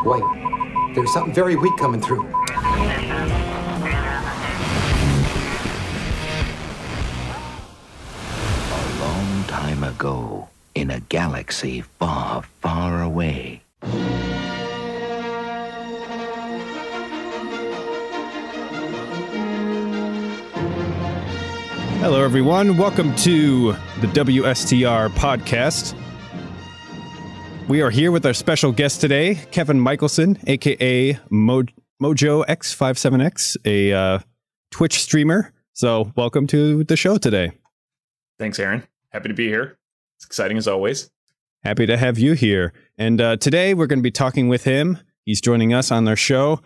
Wait, there's something very weak coming through. A long time ago, in a galaxy far, far away. Hello, everyone. Welcome to the WSTR podcast. We are here with our special guest today, Kevin Michielsen, a.k.a. Mojo-X57X, a Twitch streamer. So welcome to the show today. Thanks, Aaron. Happy to be here. It's exciting as always. Happy to have you here. And today we're going to be talking with him. He's joining us on our show.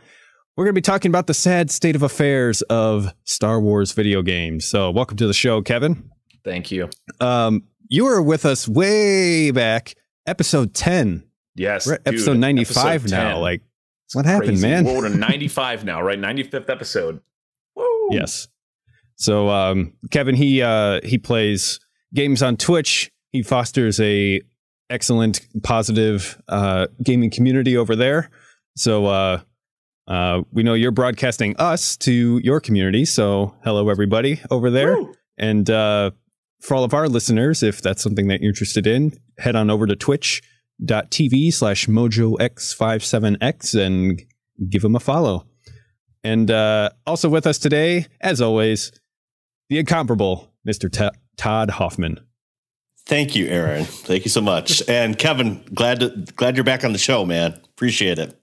We're going to be talking about the sad state of affairs of Star Wars video games. So welcome to the show, Kevin. Thank you. You were with us way back, episode 10. Yes. We're at episode 95 episode now. 10. Like, what happened, man? We're to 95 now, right? 95th episode. Woo! Yes. So Kevin, he plays games on Twitch. He fosters a excellent, positive gaming community over there. So we know you're broadcasting us to your community. So hello, everybody over there. Woo! And for all of our listeners, if that's something that you're interested in, head on over to twitch.tv/mojox57x and give him a follow. And also with us today, as always, the incomparable Mr. Todd Hoffman. Thank you, Aaron. Thank you so much. And Kevin, glad you're back on the show, man. Appreciate it.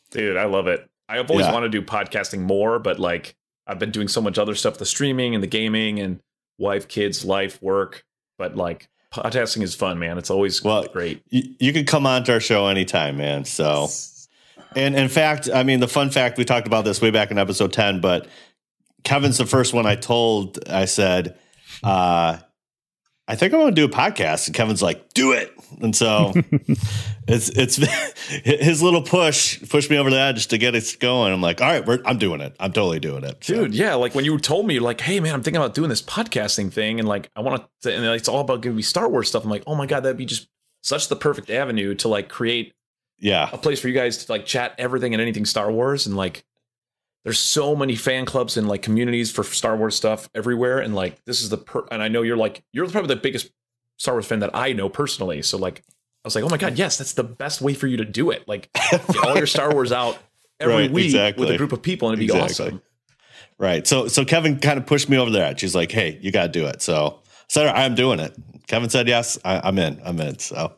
Dude, I love it. I've always wanted to do podcasting more, but like I've been doing so much other stuff, the streaming and the gaming and wife, kids, life, work. But like podcasting is fun, man. It's always great. You can come on to our show anytime, man. So, and in fact, I mean, the fun fact, we talked about this way back in episode 10, but Kevin's the first one I told. I said, I think I want to do a podcast. And Kevin's like, do it. And so it's his little pushed me over the edge to get it going. I'm like, all right, I'm doing it. I'm totally doing it. So. Dude, yeah. Like when you told me, like, hey, man, I'm thinking about doing this podcasting thing. And like, I want to, and it's all about going to be Star Wars stuff. I'm like, oh my God, that'd be just such the perfect avenue to like create a place for you guys to like chat everything and anything Star Wars. And like, there's so many fan clubs and like communities for Star Wars stuff everywhere. And like, this is and I know you're probably the biggest Star Wars fan that I know personally. So like, I was like, oh my God, yes, that's the best way for you to do it. Like get all your Star Wars out every week with a group of people and it'd be awesome. Right. So Kevin kind of pushed me over there. She's like, hey, you got to do it. So I'm doing it. Kevin said, yes, I'm in. So,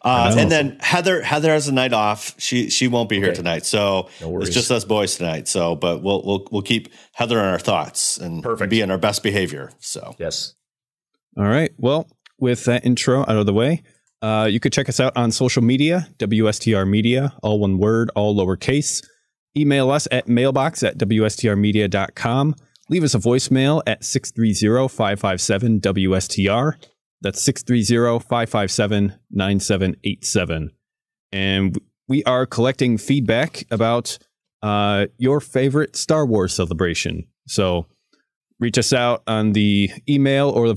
and then Heather has a night off. She won't be here tonight. So it's just us boys tonight. So, but we'll keep Heather in our thoughts and be in our best behavior. So, yes. All right. Well, with that intro out of the way, you could check us out on social media, WSTR Media, all one word, all lowercase. Email us at mailbox@wstrmedia.com. Leave us a voicemail at 630-557-WSTR. That's 630-557-9787. And we are collecting feedback about your favorite Star Wars celebration. So reach us out on the email or the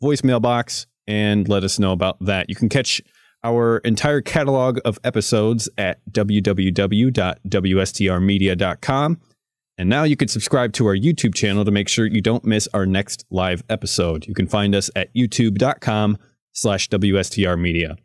voicemail box and let us know about that. You can catch our entire catalog of episodes at www.wstrmedia.com. And now you can subscribe to our YouTube channel to make sure you don't miss our next live episode. You can find us at youtube.com/WSTR Media.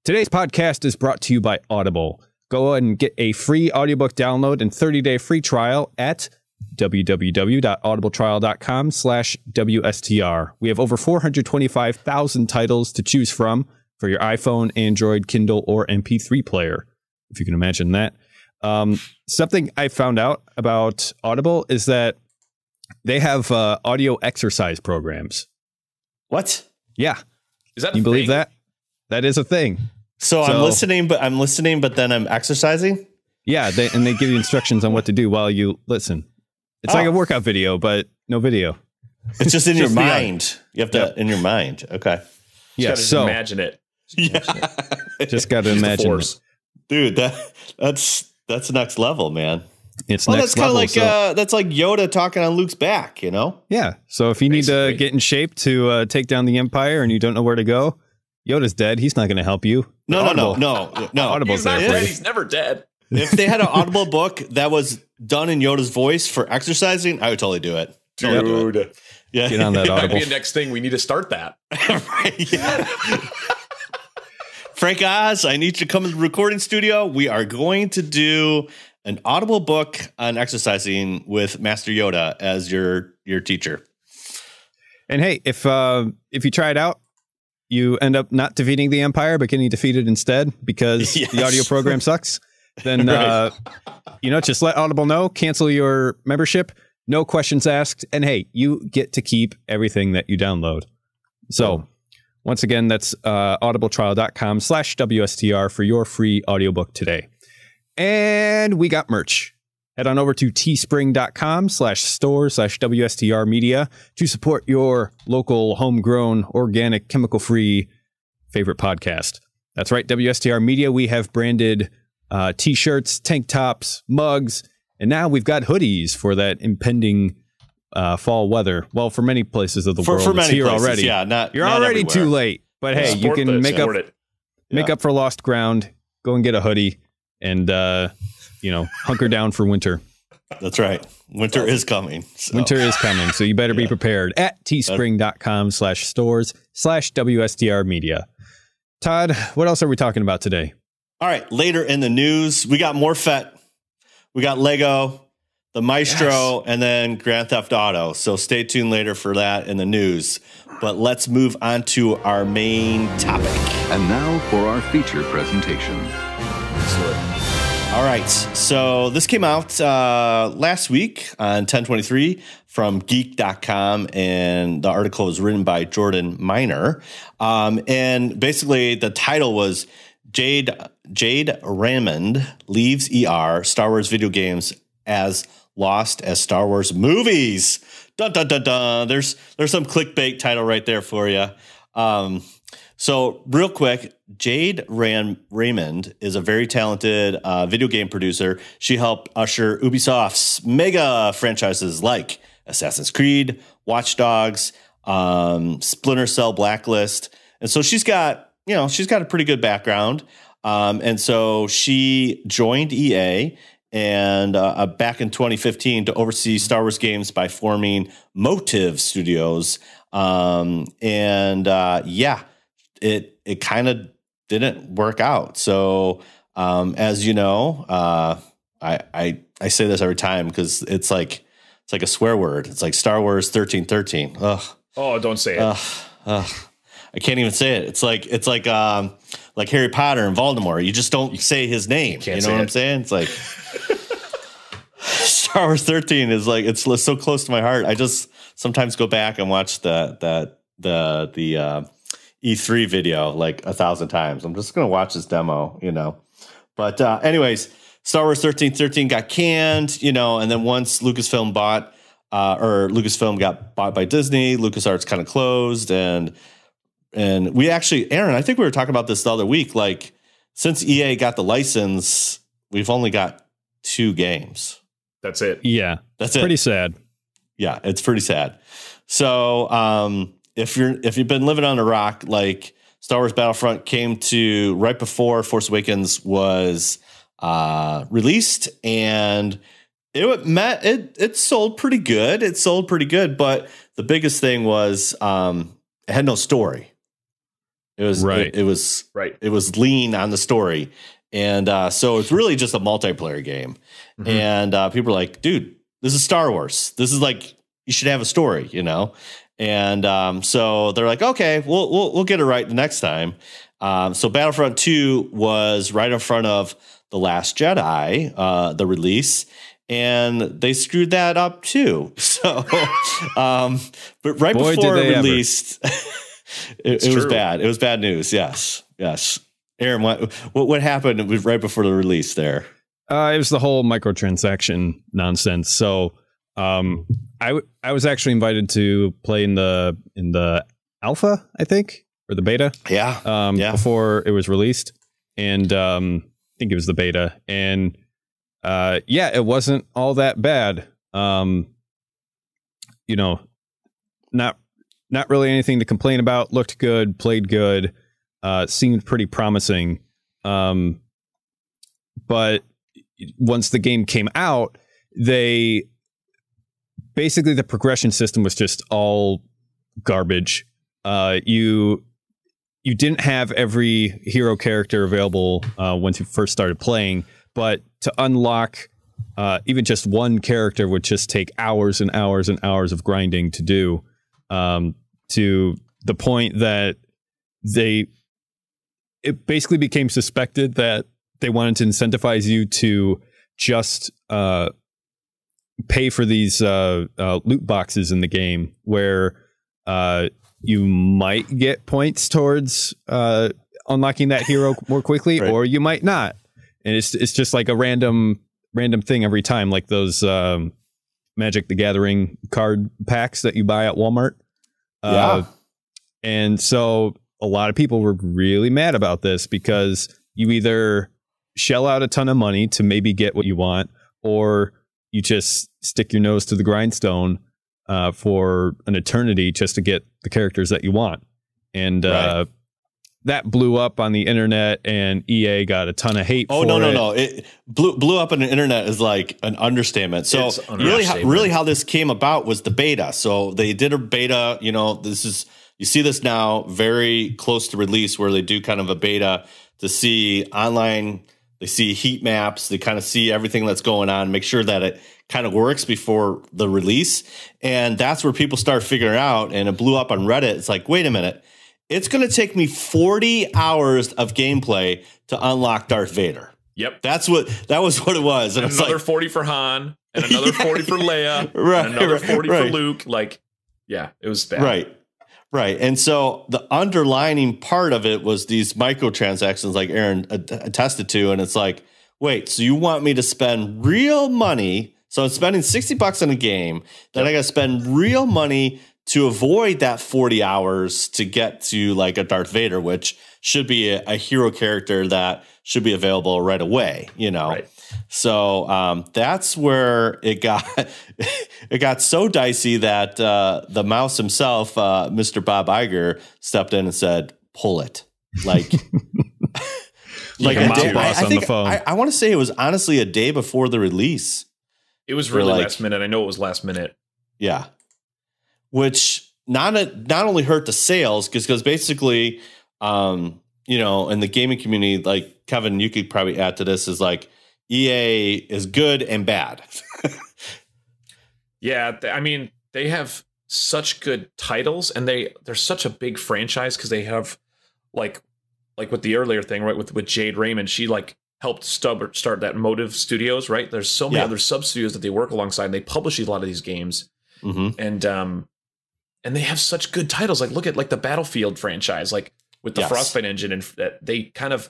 Today's podcast is brought to you by Audible. Go ahead and get a free audiobook download and 30-day free trial at www.audibletrial.com/WSTR. We have over 425,000 titles to choose from for your iPhone, Android, Kindle, or MP3 player, if you can imagine that. Something I found out about Audible is that they have audio exercise programs. What? Yeah. Is that you believe that? That is a thing. So I'm listening, but then I'm exercising. Yeah. They give you instructions on what to do while you listen. It's like a workout video, but no video. It's just in your mind. You have to in your mind. Okay. Yeah. So imagine it. Just got to imagine it. Dude, that's next level, man. It's next level. That's kind of like that's like Yoda talking on Luke's back, you know? Yeah. So if you need to get in shape to take down the Empire and you don't know where to go, Yoda's dead. He's not going to help you. No. Audible's there for you. He's never dead. If they had an Audible book that was done in Yoda's voice for exercising, I would totally do it. Dude. Yeah. Get on that That might Audible. be a next thing. We need to start that. Right, yeah. Frank Oz, I need you to come to the recording studio. We are going to do an Audible book on exercising with Master Yoda as your teacher. And hey, if you try it out, you end up not defeating the Empire, but getting defeated instead because the audio program sucks, then, Right. just let Audible know, cancel your membership, no questions asked. And hey, you get to keep everything that you download. So once again, that's audibletrial.com/WSTR for your free audiobook today. And we got merch. Head on over to teespring.com/store/WSTR media to support your local, homegrown, organic, chemical-free favorite podcast. That's right, WSTR media. We have branded t-shirts, tank tops, mugs, and now we've got hoodies for that impending fall weather. Well, for many places of the world, For it's many here places, already. yeah, You're not already everywhere. too late. But hey, you can make up for lost ground. Go and get a hoodie and hunker down for winter. That's right. Winter is coming. So. Winter is coming, so you better be prepared at teespring.com/stores/WSTR media. Todd, what else are we talking about today? All right. Later in the news, we got more FET. We got Lego, the Maestro, and then Grand Theft Auto. So stay tuned later for that in the news. But let's move on to our main topic. And now for our feature presentation. All right. So this came out last week on 10/23 from geek.com, and the article was written by Jordan Miner. And basically the title was Jade Raymond leaves ER, Star Wars video games as lost as Star Wars movies. Dun, dun, dun, dun. There's some clickbait title right there for you. So real quick, Jade Raymond is a very talented video game producer. She helped usher Ubisoft's mega franchises like Assassin's Creed, Watch Dogs, Splinter Cell, Blacklist. And so she's got a pretty good background. And so she joined EA and back in 2015 to oversee Star Wars games by forming Motive Studios. It kind of didn't work out. So as you know, I say this every time because it's like a swear word. It's like Star Wars 1313. Ugh. Oh, don't say it. I can't even say it. It's like Harry Potter and Voldemort. You just don't say his name. You know what I'm saying? It's like Star Wars 13 is like, it's so close to my heart. I just sometimes go back and watch the E3 video like 1,000 times. I'm just going to watch this demo, But anyways, Star Wars 1313 got canned, and then once Lucasfilm got bought by Disney, LucasArts kind of closed, and we actually, Aaron, I think we were talking about this the other week. Like, since EA got the license, we've only got 2 games. That's it. Yeah, that's pretty sad. Yeah, it's pretty sad. So, if you've been living on a rock, like Star Wars Battlefront came to right before Force Awakens was released, and it sold pretty good. It sold pretty good, but the biggest thing was it had no story. It was It was lean on the story, and so it's really just a multiplayer game. Mm-hmm. And people are like, "Dude, this is Star Wars. This is like you should have a story, And so they're like, "Okay, we'll get it right the next time." So Battlefront 2 was right in front of The Last Jedi, the release. And they screwed that up too. So, but right before it released, it was bad. It was bad news. Yes. Aaron, what happened right before the release there? It was the whole microtransaction nonsense. So, I was actually invited to play in the alpha, I think, or the beta. Yeah. Before it was released, and I think it was the beta, and. It wasn't all that bad. Not really anything to complain about. Looked good, played good, seemed pretty promising. But once the game came out, the progression system was just all garbage. You didn't have every hero character available once you first started playing, but to unlock even just one character would just take hours and hours and hours of grinding to do, to the point that it basically became suspected that they wanted to incentivize you to just pay for these loot boxes in the game, where you might get points towards unlocking that hero more quickly, right, or you might not. And it's just like a random thing every time, like those Magic the Gathering card packs that you buy at Walmart. And so a lot of people were really mad about this, because you either shell out a ton of money to maybe get what you want, or you just stick your nose to the grindstone for an eternity just to get the characters that you want. And that blew up on the internet, and EA got a ton of hate for it. No. It blew up on the internet is like an understatement. So really how this came about was the beta. So they did a beta, you see this now very close to release, where they do kind of a beta to see online. They see heat maps. They kind of see everything that's going on, make sure that it kind of works before the release. And that's where people start figuring out, and it blew up on Reddit. It's like, wait a minute. It's going to take me 40 hours of gameplay to unlock Darth Vader. Yep. That was what it was. And another 40 for Han, and another 40 for Leia, and another 40 for Luke. Like, yeah, it was bad. Right. And so the underlining part of it was these microtransactions, like Aaron attested to. And it's like, wait, so you want me to spend real money? So I'm spending $60 on a game, then I got to spend real money to avoid that 40 hours to get to like a Darth Vader, which should be a hero character that should be available right away, Right. So that's where it got so dicey that the mouse himself, Mr. Bob Iger, stepped in and said, "Pull it." Like, like a mob boss on the phone. I want to say it was honestly a day before the release. It was really last minute. I know it was last minute. Yeah. Which not only hurt the sales, because basically, in the gaming community, like Kevin, you could probably add to this, is like EA is good and bad. Yeah, I mean, they have such good titles, and they're such a big franchise, because they have like with the earlier thing, right, with Jade Raymond, she like helped start that Motive Studios, right? There's so many other sub studios that they work alongside, and they publish a lot of these games, and they have such good titles. Like, look at like the Battlefield franchise, like with the Frostbite engine, and that they kind of,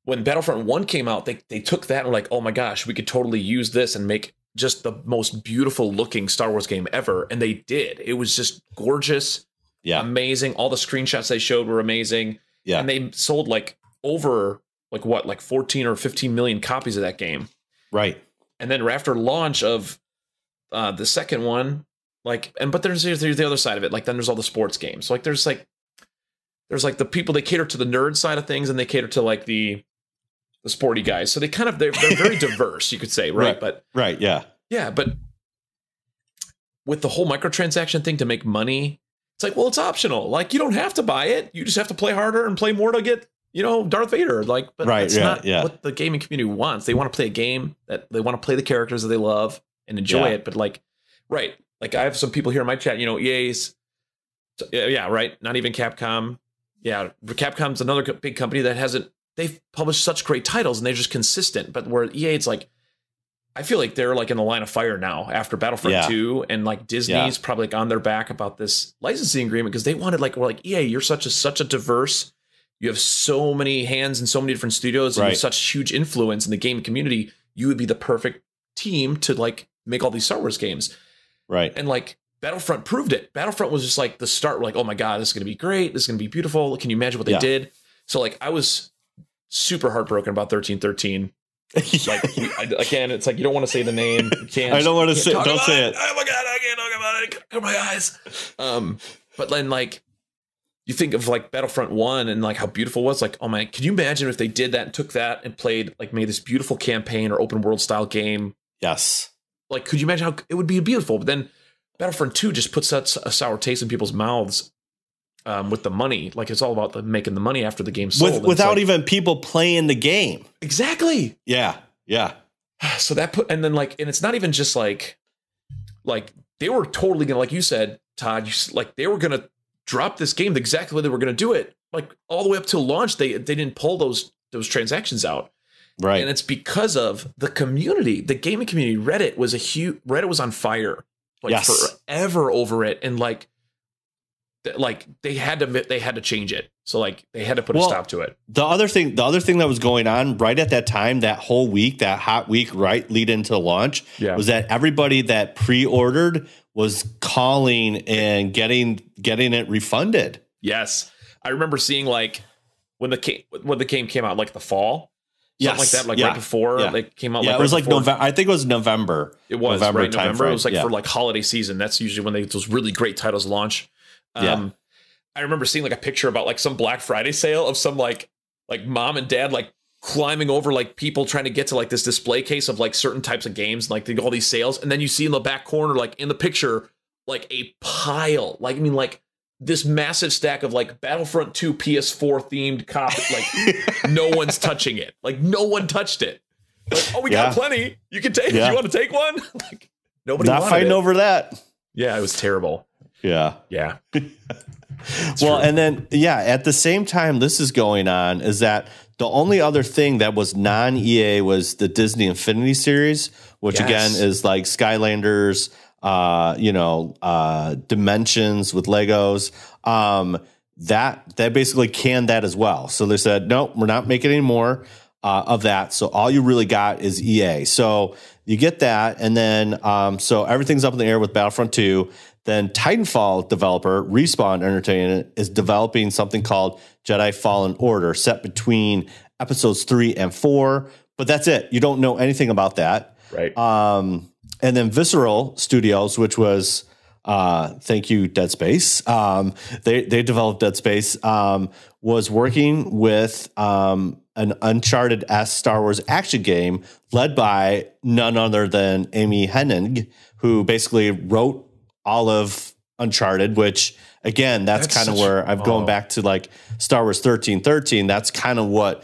when Battlefront 1 came out, they took that and like, oh my gosh, we could totally use this and make just the most beautiful looking Star Wars game ever. And they did. It was just gorgeous, amazing. All the screenshots they showed were amazing. Yeah. And they sold like over like 14 or 15 million copies of that game. Right. And then after launch of the second one, but there's the other side of it. Like, then there's all the sports games. So like there's the people, they cater to the nerd side of things, and they cater to like the sporty guys. So they're very diverse, you could say, right? But yeah, but with the whole microtransaction thing to make money, it's like, well, it's optional. Like, you don't have to buy it. You just have to play harder and play more to get, Darth Vader. Like, but that's not what the gaming community wants. They want to play a game that they want to play the characters that they love and enjoy it. But like I have some people here in my chat, EA's, right? Not even Capcom. Yeah, Capcom's another big company that they've published such great titles, and they're just consistent. But where EA, it's like, I feel like they're like in the line of fire now after Battlefront 2, and like Disney's probably like on their back about this licensing agreement, because they wanted we're like, EA, you're such a diverse, you have so many hands in so many different studios, and you have such huge influence in the gaming community. You would be the perfect team to like make all these Star Wars games. Right. And like Battlefront proved it. Battlefront was just like the start. We're like, oh my God, this is going to be great. This is going to be beautiful. Can you imagine what they did? So like, I was super heartbroken about 1313. Like, again, it's like, you don't want to say the name. You can't. I don't want to say. Don't say it. Oh my God, I can't talk about it. Cover my eyes. But then like, you think of like Battlefront 1 and like how beautiful it was. Like, oh man, can you imagine if they did that and took that and played, like made this beautiful campaign or open world style game? Yes. Like, could you imagine how it would be beautiful? But then Battlefront 2 just puts that a sour taste in people's mouths with the money. Like, it's all about making the money after the game's sold. Without like, even people playing the game. Exactly. Yeah. Yeah. So that and then like, and it's not even just like they were totally gonna, like you said, Todd, like they were gonna drop this game exactly the way they were gonna do it. Like all the way up till launch, they didn't pull those transactions out. Right. And it's because of the community, the gaming community. Reddit was on fire, like forever over it. And like they had to change it. So like they had to put a stop to it. The other thing that was going on right at that time, that whole week, that hot week, right lead into launch, was that everybody that pre-ordered was calling and getting it refunded. Yes. I remember seeing like when the game came out, like the fall. Something like that, like right before it came out. Yeah, like it was right like before. November. I think it was November. It was November. It was like for like holiday season. That's usually when those really great titles launch. I remember seeing like a picture about like some Black Friday sale of some like mom and dad like climbing over like people trying to get to like this display case of like certain types of games, like all these sales, and then you see in the back corner, like in the picture, like a pile, like I mean, like this massive stack of like Battlefront 2 PS4 themed copy. Like no one's touching it. Like no one touched it. Like, oh, we got plenty. You can take. You want to take one? Like nobody. Not fighting over that. Yeah, it was terrible. Yeah. Yeah. Well, and then, at the same time this is going on is that the only other thing that was non-EA was the Disney Infinity series, which again is like Skylanders, Dimensions with Legos. That basically canned that as well. So they said, no, we're not making any more of that. So all you really got is EA. So you get that. And then, so everything's up in the air with Battlefront 2. Then Titanfall developer Respawn Entertainment is developing something called Jedi Fallen Order, set between episodes 3 and 4. But that's it. You don't know anything about that. Right. And then Visceral Studios, which was, thank you, Dead Space. They developed Dead Space, was working with an Uncharted-esque Star Wars action game led by none other than Amy Hennig, who basically wrote all of Uncharted, which again, that's kind of where I'm going back to like Star Wars 1313. That's kind of what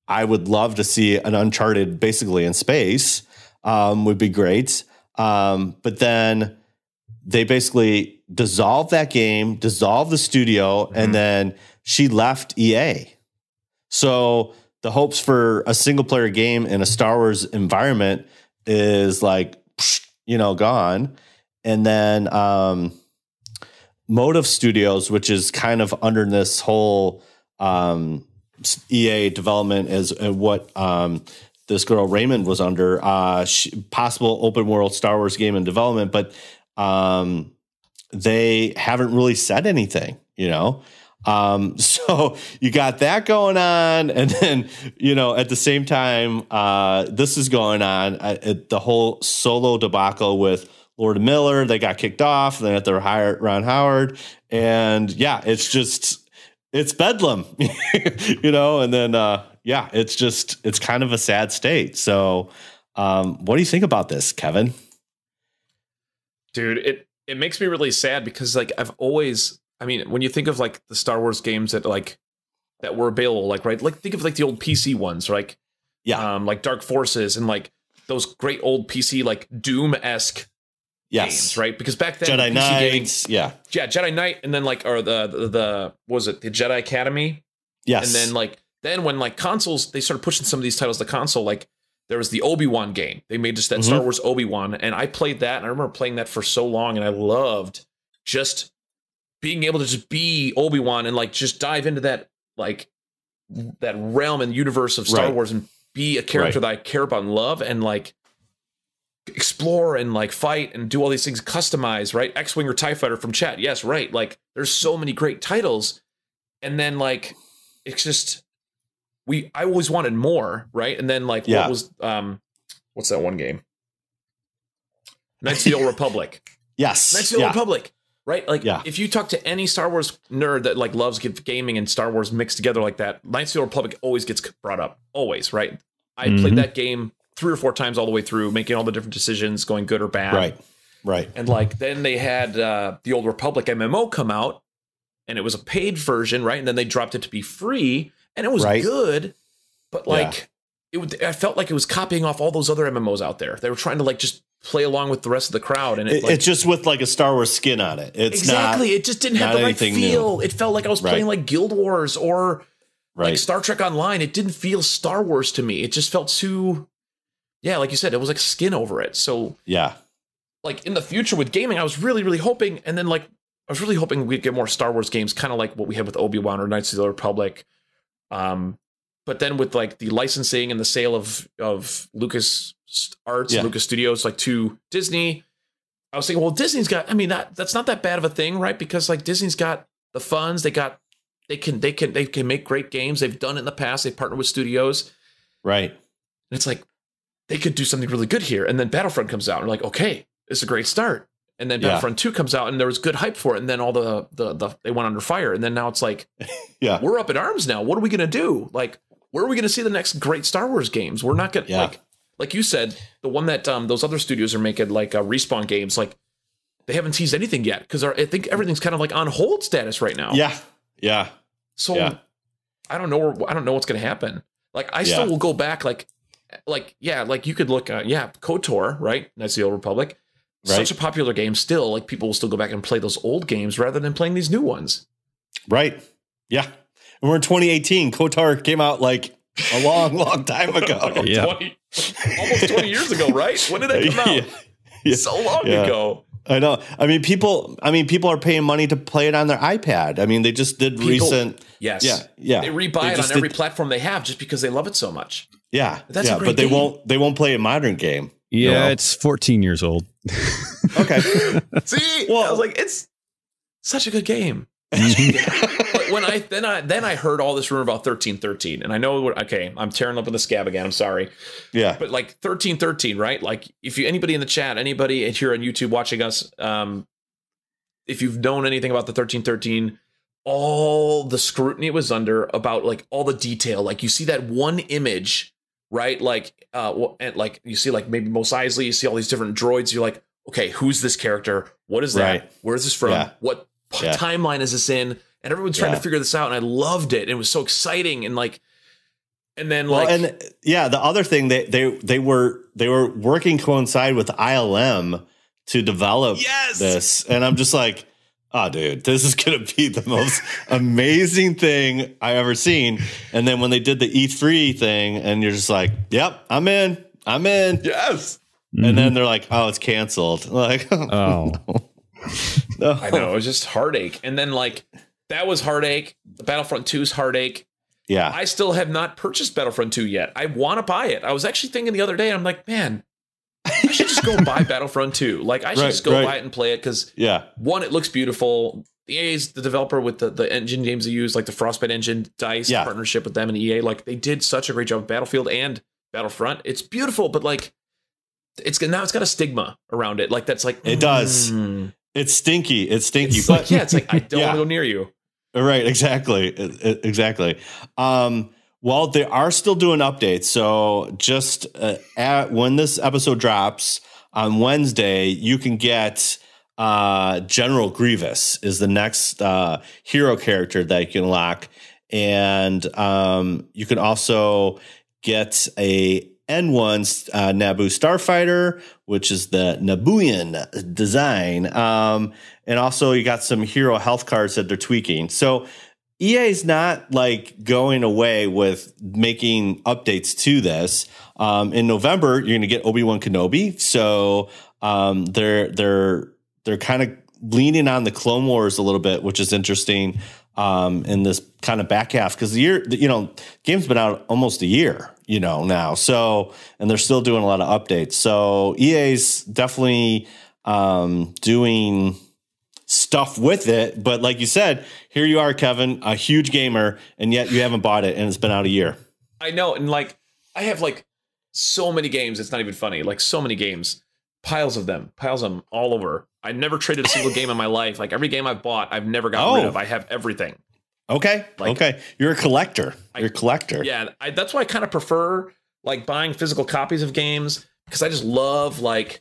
I would love to see, an Uncharted basically in space, would be great. But then they basically dissolved that game, dissolved the studio, and then she left EA. So the hopes for a single player game in a Star Wars environment is like, gone. And then Motive Studios, which is kind of under this whole EA development, is what this girl Raymond was under, possible open world Star Wars game in development, but they haven't really said anything, so you got that going on. And then, at the same time, this is going on, the whole Solo debacle with Lord Miller. They got kicked off. Then at their hire Ron Howard, and it's bedlam, And then it's kind of a sad state. So, what do you think about this, Kevin? Dude, it makes me really sad because like when you think of like the Star Wars games that were available, like think of like the old PC ones, right? Like Dark Forces and like those great old PC like Doom-esque. Games, right? Because back then, Jedi Knight, Jedi Knight, and then like, or the was it the Jedi Academy? Yes, and then when like consoles, they started pushing some of these titles to console. Like there was the Obi-Wan game. They made just that Star Wars Obi-Wan, and I played that, and I remember playing that for so long, and I loved just being able to just be Obi-Wan and like just dive into that like that realm and universe of Star Wars and be a character that I care about and love, and like explore and like fight and do all these things, customize, right? X-Wing or TIE Fighter from chat. Yes, right. Like there's so many great titles. And then like it's just I always wanted more, right? And then like what was what's that one game? Knights of the Old Republic. Yes. Knights of the Old Republic. Right? Like, if you talk to any Star Wars nerd that like loves gaming and Star Wars mixed together like that, Knights of the Old Republic always gets brought up. Always, right? I played that game 3 or 4 times all the way through, making all the different decisions, going good or bad. Right. And like then they had the Old Republic MMO come out, and it was a paid version, right? And then they dropped it to be free, and it was good, but like I felt like it was copying off all those other MMOs out there. They were trying to like just play along with the rest of the crowd, and it's just with like a Star Wars skin on it. It's it just didn't have the right feel. It felt like I was playing like Guild Wars or like Star Trek Online. It didn't feel Star Wars to me. It just felt too, like you said, it was like skin over it. So like in the future with gaming, I was really, really hoping, and then like I was really hoping we'd get more Star Wars games, kind of like what we had with Obi-Wan or Knights of the Old Republic. But then with like the licensing and the sale of Lucas Arts and Lucas Studios like to Disney, I was thinking, well, Disney's got, I mean, that's not that bad of a thing, right? Because like Disney's got the funds, they can make great games. They've done it in the past. They've partnered with studios. Right. And it's like, they could do something really good here. And then Battlefront comes out and we're like, okay, it's a great start. And then Battlefront 2 comes out and there was good hype for it. And then all the they went under fire. And then now it's like, we're up in arms now. What are we going to do? Like, where are we going to see the next great Star Wars games? We're not going to like you said, the one that those other studios are making, like Respawn games, like they haven't teased anything yet because I think everything's kind of like on hold status right now. Yeah. So I don't know what's going to happen. Like I still will go back like you could look KOTOR, right? Knights of the Old Republic. Right. Such a popular game still. Like people will still go back and play those old games rather than playing these new ones. Right. Yeah. And we're in 2018. KOTOR came out like a long time ago. Almost 20 years ago, right? When did that come out? So long ago. I know. I mean, people are paying money to play it on their iPad. I mean, they just did recent. Yes. Yeah. They rebuy it on every platform they have just because they love it so much. Yeah. That's a great game. They won't play a modern game. Yeah, it's 14 years old. Okay. See, I was like, it's such a good game. But when I heard all this rumor about 1313, and I know I'm tearing up in the scab again. I'm sorry. Yeah. But like 1313, right? Like if anybody in the chat, anybody here on YouTube watching us, if you've known anything about the 1313, all the scrutiny it was under about like all the detail, like you see that one image, right? Like, and like you see like maybe Mos Eisley, you see all these different droids. You're like, okay, who's this character? What is that? Right. Where's this from? Yeah. What timeline is this in? And everyone's trying to figure this out. And I loved it. And it was so exciting. And like, and then the other thing they were working coincide with ILM to develop this. And I'm just like, oh, dude, this is going to be the most amazing thing I ever seen. And then when they did the E3 thing and you're just like, yep, I'm in. Yes. Mm-hmm. And then they're like, oh, it's canceled. Like, oh, no. I know. It was just heartache. And then like, that was heartache. The Battlefront 2's heartache. Yeah. I still have not purchased Battlefront 2 yet. I want to buy it. I was actually thinking the other day, I'm like, man, I should just go buy Battlefront 2. Like, I should just go buy it and play it because, one, it looks beautiful. EA is the developer with the engine games they use, like the Frostbite engine, DICE, partnership with them and EA. Like, they did such a great job with Battlefield and Battlefront. It's beautiful, but like, it's got a stigma around it. Like, that's like, it does. It's stinky. It's but like, it's like, I don't want to go near you. Right. Exactly. Exactly. Well, they are still doing updates. So just when this episode drops on Wednesday, you can get General Grievous is the next hero character that you can lock. And you can also get a N1 Naboo Starfighter, which is the Nabooian design. And also you got some hero health cards that they're tweaking. So EA is not like going away with making updates to this. In November, you're going to get Obi-Wan Kenobi. So they're kind of leaning on the Clone Wars a little bit, which is interesting in this kind of back half because the game's been out almost a year, now. So, and they're still doing a lot of updates. So EA's definitely doing stuff with it. But like you said, here you are, Kevin, a huge gamer, and yet you haven't bought it and it's been out a year. I know. And like, I have like so many games. It's not even funny. Like so many games Piles of them all over. I never traded a single game in my life. Like every game I've bought, I've never gotten rid of. I have everything. Okay. Okay. You're a collector. You're a collector. Yeah. That's why I kind of prefer like buying physical copies of games, because I just love like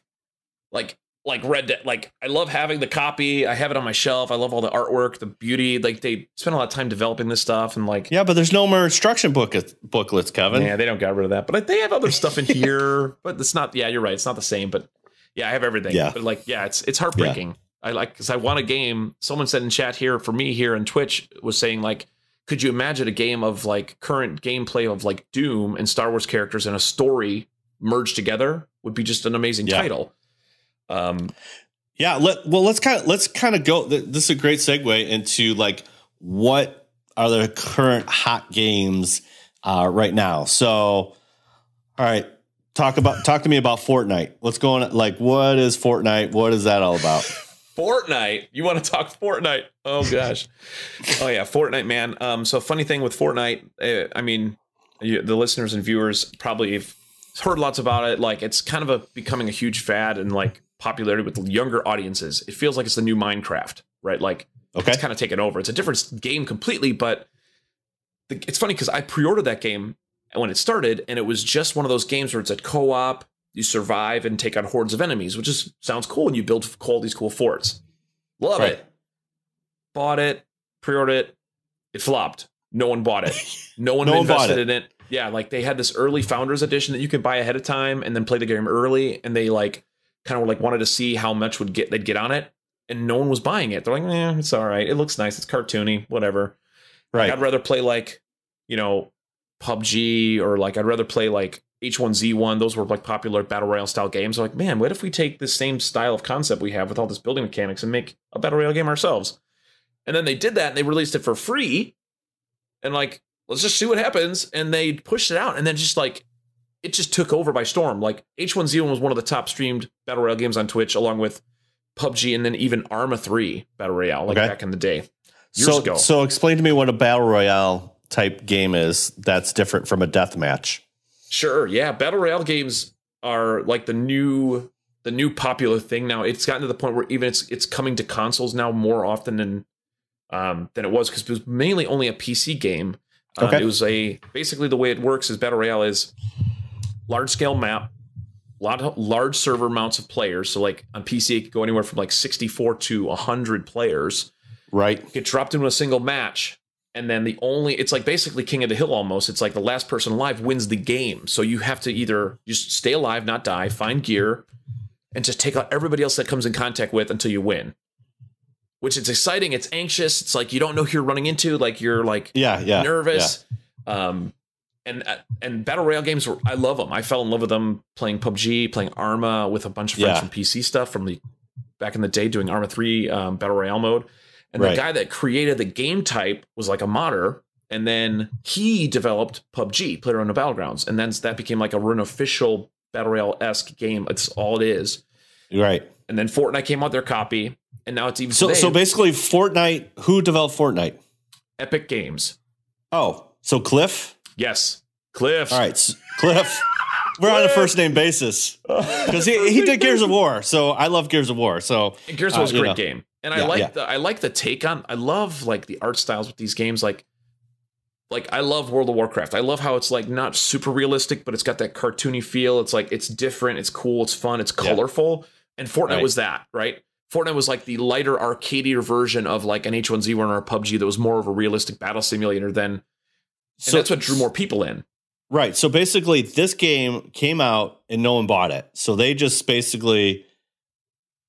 Red Dead. Like I love having the copy. I have it on my shelf. I love all the artwork, the beauty. Like they spend a lot of time developing this stuff, and like but there's no more instruction booklets, Kevin. Yeah, they don't get rid of that. But they have other stuff in here. But it's not. Yeah, you're right. It's not the same. But yeah, I have everything. Yeah. But like, yeah, it's heartbreaking. Yeah. Because I want a game. Someone said in chat here for me here in Twitch was saying like, could you imagine a game of like current gameplay of like Doom and Star Wars characters and a story merged together? Would be just an amazing title. Let's kind of go. This is a great segue into like what are the current hot games right now. So, all right, talk to me about Fortnite. What's going on? Like, what is Fortnite? What is that all about? Fortnite. You want to talk Fortnite? Oh gosh. Oh yeah, Fortnite, man. So funny thing with Fortnite. I mean, the listeners and viewers probably have heard lots about it. Like, it's kind of becoming a huge fad and like popularity with younger audiences. It feels like it's the new Minecraft, right? Like, it's kind of taken over. It's a different game completely, but it's funny because I pre-ordered that game when it started, and it was just one of those games where it's a co-op. You survive and take out hordes of enemies, which sounds cool, and you build all these cool forts. Love it. Bought it, pre-ordered it. It flopped. No one bought it. No one invested in it. Yeah, like they had this early Founders Edition that you could buy ahead of time and then play the game early, and they like kind of like wanted to see how much they'd get on it, and no one was buying it. They're like, it's all right. It looks nice. It's cartoony, whatever. Right. Like, I'd rather play like, PUBG, or like I'd rather play like H1Z1. Those were like popular battle royale style games. I'm like, man, what if we take this same style of concept we have with all this building mechanics and make a battle royale game ourselves? And then they did that, and they released it for free, and like, let's just see what happens. And they pushed it out, and then just like, it just took over by storm. Like H1Z1 was one of the top streamed battle royale games on Twitch, along with PUBG, and then even Arma 3 battle royale, like back in the day, years ago. So explain to me what a battle royale type game is that's different from a deathmatch. Sure, yeah. Battle royale games are like the new popular thing now. It's gotten to the point where even it's coming to consoles now more often than it was, because it was mainly only a PC game. It was basically the way it works is battle royale is large scale map, large server amounts of players. So like on PC, it could go anywhere from like 64 to 100 players. Right. Get dropped into a single match. And then it's like basically King of the Hill almost. It's like the last person alive wins the game. So you have to either just stay alive, not die, find gear, and just take out everybody else that comes in contact with until you win. Which is exciting. It's anxious. It's like you don't know who you're running into. Like you're like nervous. Yeah. And battle royale games, I love them. I fell in love with them playing PUBG, playing Arma with a bunch of friends from PC stuff from back in the day, doing Arma 3 battle royale mode. And the guy that created the game type was like a modder, and then he developed PUBG, PlayerUnknown's Battlegrounds, and then that became like an official battle royale-esque game. It's all it is. Right. And then Fortnite came out their copy, and now it's even so basically Fortnite. Who developed Fortnite? Epic Games. Oh, so Cliff? Yes, Cliff. All right, Cliff. We're on a first name basis because he did Gears of War, so I love Gears of War. So Gears of War is a great game. And I like the take on. I love like the art styles with these games. Like I love World of Warcraft. I love how it's like not super realistic, but it's got that cartoony feel. It's like it's different. It's cool. It's fun. It's colorful. And Fortnite was that, right? Fortnite was like the lighter, arcadier version of like an H1Z1 or a PUBG that was more of a realistic battle simulator than. And that's what drew more people in. Right. So basically, this game came out and no one bought it. So they just basically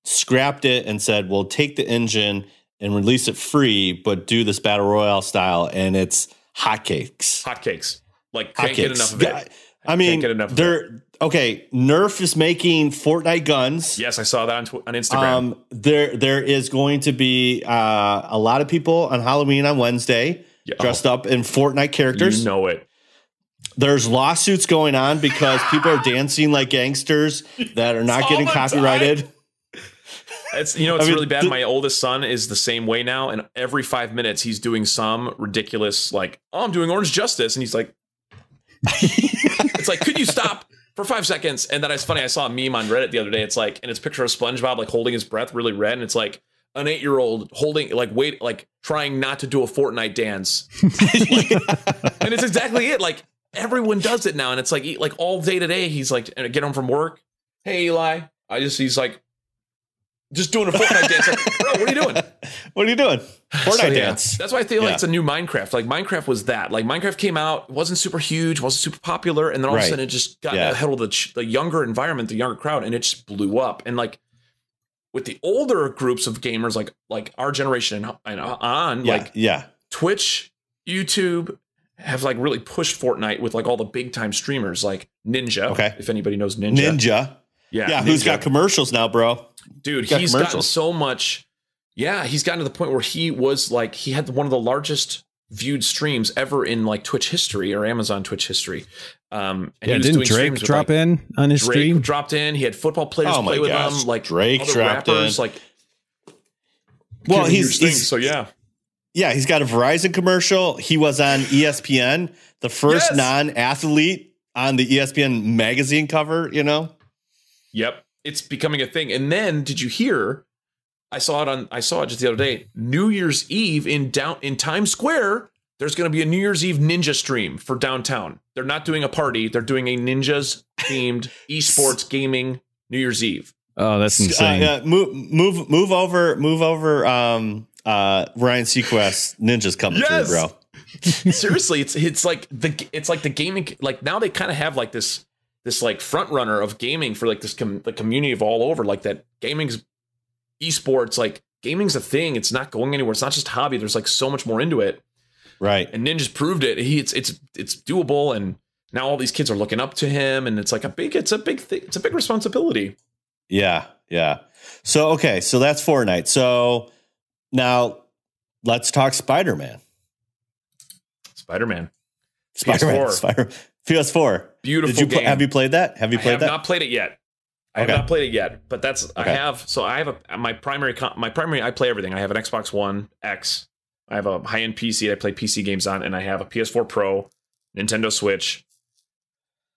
scrapped it and said, we'll take the engine and release it free, but do this battle royale style, and it's hotcakes. Like, can't get enough of it. I mean, Nerf is making Fortnite guns. Yes, I saw that on Instagram. There is going to be a lot of people on Halloween on Wednesday dressed up in Fortnite characters. You know it. There's lawsuits going on because people are dancing like gangsters that are not getting copyrighted. It's really bad. My oldest son is the same way now, and every 5 minutes he's doing some ridiculous like, I'm doing Orange Justice, and he's like, it's like, could you stop? for 5 seconds. And then it's funny, I saw a meme on Reddit the other day. It's like, and it's a picture of SpongeBob like holding his breath really red, and it's like an 8-year-old holding like trying not to do a Fortnite dance. And it's exactly it. Like everyone does it now, and it's like all day today. He's like, get home from work. Hey Eli, he's like just doing a Fortnite dance. Like, bro, what are you doing? What are you doing? Fortnite dance. That's why I feel like it's a new Minecraft. Like Minecraft was that. Like Minecraft came out, wasn't super huge, wasn't super popular, and then all of a sudden it just got ahead of the younger environment, the younger crowd, and it just blew up. And like with the older groups of gamers, like our generation and on, Twitch, YouTube have like really pushed Fortnite with like all the big time streamers like Ninja. Okay, if anybody knows Ninja. Yeah, who's got commercials now, bro? Dude, he's gotten so much. Yeah, he's gotten to the point where he had one of the largest viewed streams ever in like Twitch history or Amazon Twitch history. And he was didn't Drake drop in on his stream? Drake dropped in. He had football players play with him. Like Drake dropped rappers, in. Well, he's so yeah. Yeah, he's got a Verizon commercial. He was on ESPN, the first non-athlete on the ESPN magazine cover, you know? Yep. It's becoming a thing. And then did you hear, I saw it just the other day, New Year's Eve in Times Square, there's going to be a New Year's Eve ninja stream for downtown. They're not doing a party. They're doing a ninjas themed esports gaming New Year's Eve. Oh, that's insane. Move over. Ryan Seacrest ninjas coming through, bro. Seriously, it's like the gaming, like now they kind of have like this like front runner of gaming for like this the community of all over, like that gaming's esports, like gaming's a thing. It's not going anywhere. It's not just hobby. There's like so much more into it. Right. And Ninja's proved it. It's doable. And now all these kids are looking up to him, and it's like it's a big thing. It's a big responsibility. Yeah. Yeah. So that's Fortnite. So now let's talk Spider-Man. PS4. Beautiful game. Have you played that? I have not played it yet. I have not played it yet, but that's I have. So I have my primary. I play everything. I have an Xbox One X. I have a high-end PC that I play PC games on, and I have a PS4 Pro, Nintendo Switch.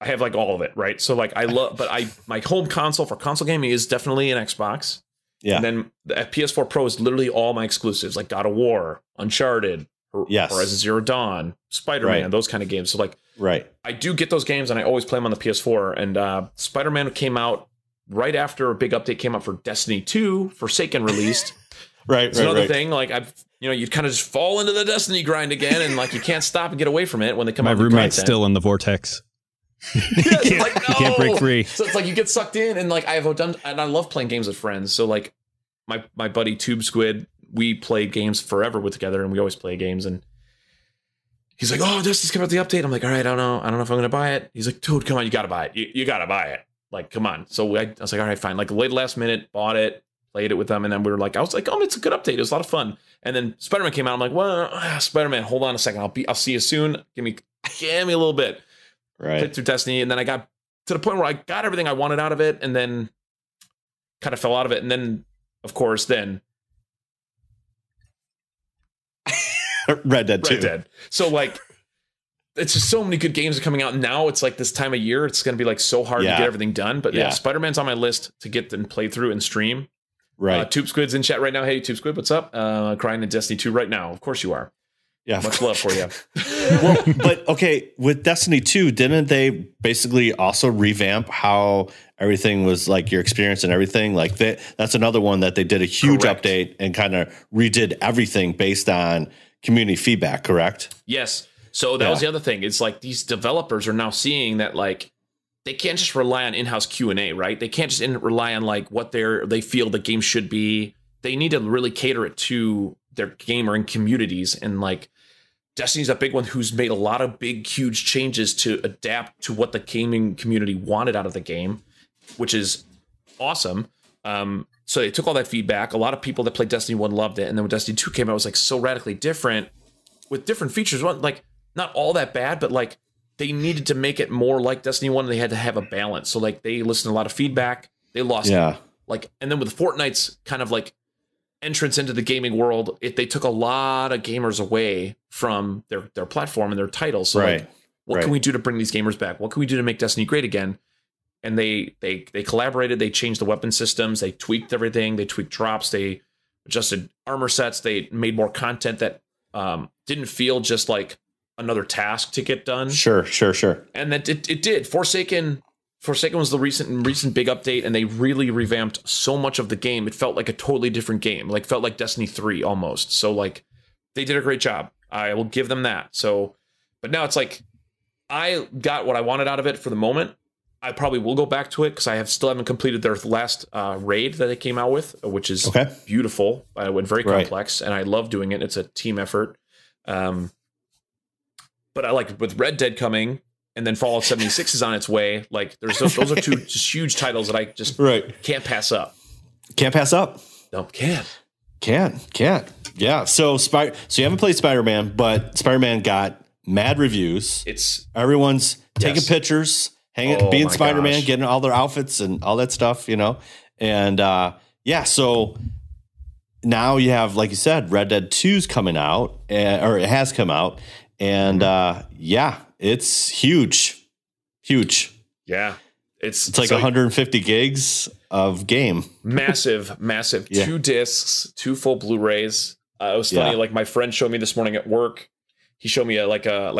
I have like all of it, right? So like my home console for console gaming is definitely an Xbox. Yeah. And then the PS4 Pro is literally all my exclusives, like God of War, Uncharted, Horizon Zero Dawn, Spider-Man, those kind of games. So like, I do get those games, and I always play them on the PS4. And Spider-Man came out right after a big update came out for Destiny 2, Forsaken released. It's another thing. Like you kind of just fall into the Destiny grind again, and like you can't stop and get away from it when they come out. My roommate's still in the vortex. You can't break free. So it's like you get sucked in, and like I've done, and I love playing games with friends. So like my buddy Tube Squid, we play games forever together, and we always play games. And he's like, "Oh, this is coming out the update." I'm like, "All right, I don't know if I'm going to buy it." He's like, "Dude, come on, you got to buy it. You got to buy it. Like, come on." So I was like, "All right, fine." Like late last minute, bought it, played it with them, and then I was like, "Oh, it's a good update. It was a lot of fun." And then Spider-Man came out. I'm like, "Well, Spider-Man, hold on a second. I'll see you soon. Give me a little bit." Played through Destiny, and then I got to the point where I got everything I wanted out of it, and then kind of fell out of it, and then of course Red Dead. So like it's just so many good games are coming out now. It's like this time of year, it's going to be like so hard to get everything done. But Spider-Man's on my list to get and play through and stream. Tube Squid's in chat right now. Hey, Tube Squid, what's up? Crying in Destiny 2 right now. Of course you are. Yeah, much love for you. Well, but okay, with Destiny 2, didn't they basically also revamp how everything was, like your experience and everything? Like that's another one that they did a huge update and kind of redid everything based on community feedback, correct? Yes. So that was the other thing. It's like these developers are now seeing that like they can't just rely on in-house Q&A, right? They can't just rely on like what they feel the game should be. They need to really cater it to their gamer and communities, and like Destiny's a big one who's made a lot of big, huge changes to adapt to what the gaming community wanted out of the game, which is awesome. So they took all that feedback. A lot of people that played Destiny 1 loved it. And then when Destiny 2 came out, it was like so radically different with different features. Like not all that bad, but like they needed to make it more like Destiny 1. And they had to have a balance. So like they listened to a lot of feedback. They lost like, and then with Fortnite's kind of like entrance into the gaming world, they took a lot of gamers away from their platform and their titles. So like, what can we do to bring these gamers back? What can we do to make Destiny great again? and they collaborated. They changed the weapon systems. They tweaked everything. They tweaked drops. They adjusted armor sets. They made more content that didn't feel just like another task to get done. Sure. And that it did. Forsaken was the recent big update, and they really revamped so much of the game. It felt like a totally different game. Like felt like Destiny 3 almost. So like they did a great job. I will give them that. So, but now it's like I got what I wanted out of it for the moment. I probably will go back to it because I still haven't completed their last raid that they came out with, which is beautiful. It went very complex, and I love doing it. It's a team effort. But I like with Red Dead coming, and then Fallout 76 is on its way. Like those are two just huge titles that I just can't pass up. Can't pass up. No, can't. Yeah. So you haven't played Spider-Man, but Spider-Man got mad reviews. Everyone's taking pictures, being Spider-Man, getting all their outfits and all that stuff, you know. And so now you have, like you said, Red Dead 2's coming out, or it has come out, and it's huge. Yeah. It's like 150 gigs of game. Massive. 2 discs, 2 full Blu-rays. It was funny. Like my friend showed me this morning at work. He showed me like a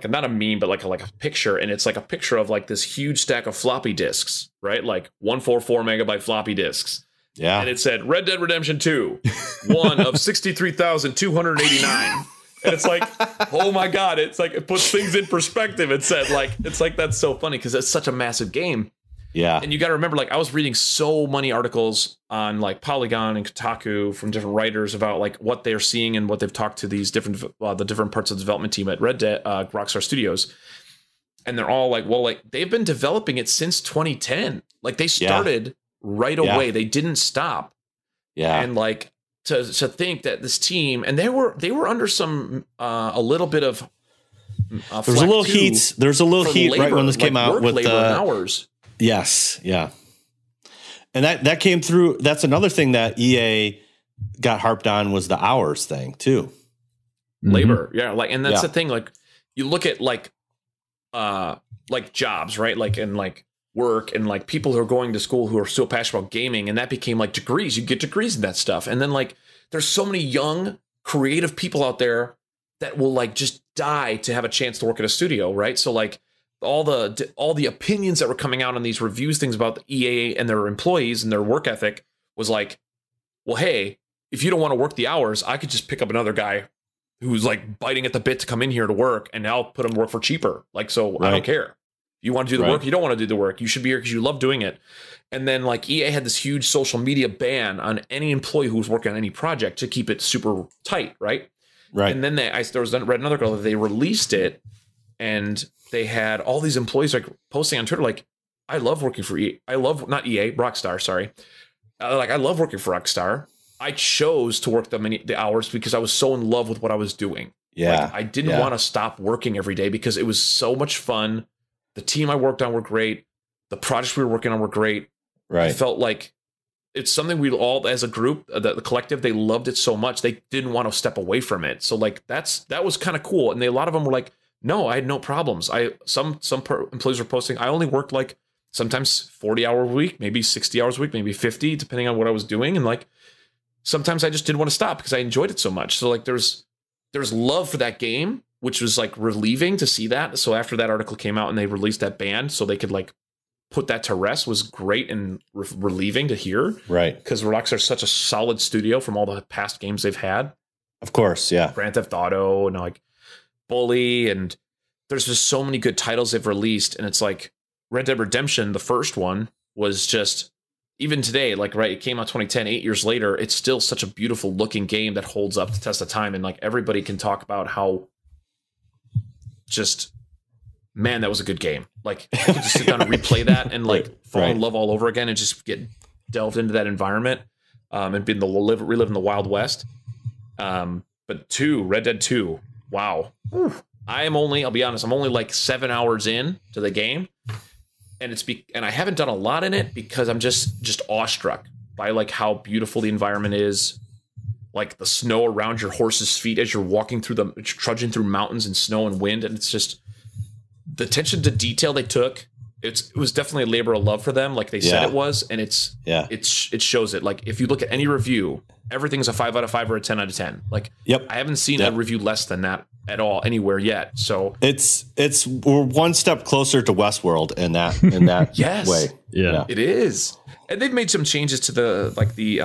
not a meme, but like a picture, and it's like a picture of like this huge stack of floppy disks, right? Like 144 megabyte floppy disks. Yeah. And it said Red Dead Redemption 2, one of 63,289. And it's like, oh my God, it's like it puts things in perspective. It said like, it's like, that's so funny because it's such a massive game. Yeah. And you got to remember, like I was reading so many articles on like Polygon and Kotaku from different writers about like what they're seeing and what they've talked to these different parts of the development team at Red Dead, Rockstar Studios. And they're all like, well, like they've been developing it since 2010. Like they started right away. They didn't stop. Yeah. And like, to think that this team, and they were under some a little bit of there's a little heat labor, right when this came out with labor and hours. Yes, yeah, and that came through. That's another thing that EA got harped on was the hours thing too. Labor, like, and that's the thing. Like you look at like jobs, right? Like and like work and like people who are going to school who are so passionate about gaming, and that became like degrees. You get degrees in that stuff, and then like there's so many young creative people out there that will like just die to have a chance to work at a studio, right? So like all the opinions that were coming out on these reviews things about the EA and their employees and their work ethic was like, well, hey, if you don't want to work the hours, I could just pick up another guy who's like biting at the bit to come in here to work, and I'll put him to work for cheaper. Like, so I don't care. You want to do the work, you don't want to do the work. You should be here because you love doing it. And then like EA had this huge social media ban on any employee who was working on any project to keep it super tight, right? Right. And then read another article that they released it, and they had all these employees like posting on Twitter like, I love working for EA. Rockstar, sorry. I love working for Rockstar. I chose to work the hours because I was so in love with what I was doing. Yeah. Like, I didn't want to stop working every day because it was so much fun. The team I worked on were great. The projects we were working on were great. Right. I felt like it's something we all, as a group, the collective, they loved it so much they didn't want to step away from it. So like that was kind of cool. And a lot of them were like, no, I had no problems. Some employees were posting, I only worked like sometimes 40 hour a week, maybe 60 hours a week, maybe 50, depending on what I was doing. And like sometimes I just didn't want to stop because I enjoyed it so much. So like there's love for that game, which was like relieving to see that. So after that article came out and they released that ban so they could like put that to rest was great and relieving to hear. Right. Because Rockstar is such a solid studio from all the past games they've had. Of course, yeah. Grand Theft Auto and like Bully, and there's just so many good titles they've released. And it's like Red Dead Redemption, the first one, was just, even today, like, right, it came out 2010, 8 years later, it's still such a beautiful looking game that holds up to test of time. And like everybody can talk about how just, man, that was a good game. Like I could just sit down and replay that and like fall in love all over again and just get delved into that environment and reliving the Wild West. But Red Dead 2, wow. I'll be honest, I'm only like 7 hours in to the game. And and I haven't done a lot in it because I'm just awestruck by like how beautiful the environment is. Like the snow around your horse's feet as you're walking trudging through mountains and snow and wind. And it's just the attention to detail they took it was definitely a labor of love for them, like they said it was, and it shows it. Like if you look at any review, everything's a 5 out of 5 or a 10 out of 10. Like I haven't seen a review less than that at all anywhere yet. So we're one step closer to Westworld in that yes. way. Yeah, it is. And they've made some changes to the the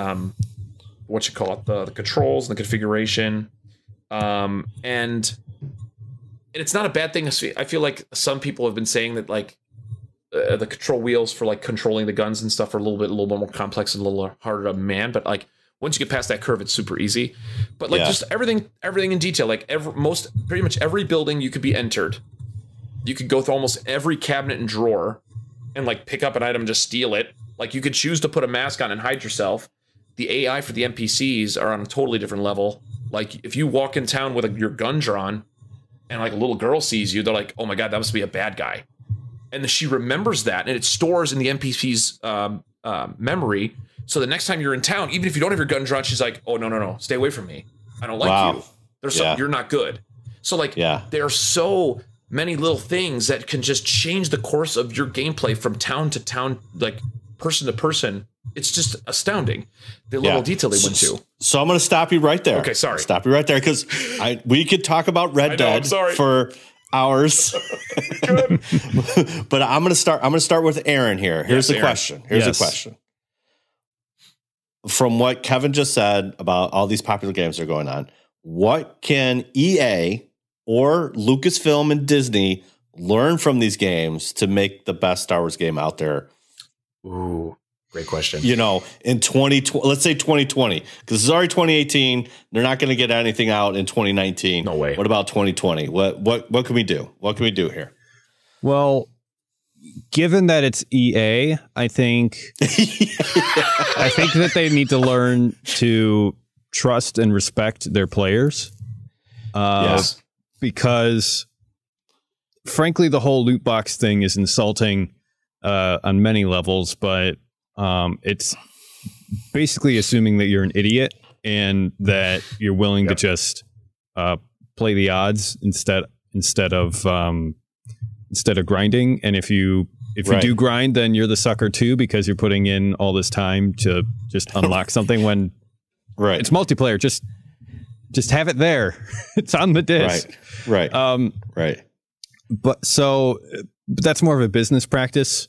controls and the configuration. And it's not a bad thing. I feel like some people have been saying that like the control wheels for like controlling the guns and stuff are a little bit more complex and a little harder to man. But like once you get past that curve, it's super easy. But like just everything in detail, like pretty much every building you could be entered. You could go through almost every cabinet and drawer and like pick up an item and just steal it. Like you could choose to put a mask on and hide yourself. The AI for the NPCs are on a totally different level. Like if you walk in town with your gun drawn and like a little girl sees you, they're like, oh my God, that must be a bad guy. And then she remembers that and it stores in the NPC's memory. So the next time you're in town, even if you don't have your gun drawn, she's like, oh, no, stay away from me. I don't like you. There's something, you're not good. So like there are so many little things that can just change the course of your gameplay from town to town, like person to person. It's just astounding the little detail they went to. So I'm going to stop you right there. Okay, sorry. Stop you right there because we could talk about Red Dead for hours. But I'm going to start with Aaron here. Here's the question. Here's a question. From what Kevin just said about all these popular games that are going on, what can EA or Lucasfilm and Disney learn from these games to make the best Star Wars game out there? Ooh, great question. You know, in 2020, let's say 2020, because it's already 2018. They're not going to get anything out in 2019. No way. What about 2020? What can we do? What can we do here? Well, given that it's EA, I think I think that they need to learn to trust and respect their players. Because frankly, the whole loot box thing is insulting on many levels, but it's basically assuming that you're an idiot and that you're willing to just play the odds instead of grinding. And if you do grind, then you're the sucker too, because you're putting in all this time to just unlock something when it's multiplayer. Just have it there. It's on the disc. Right. But that's more of a business practice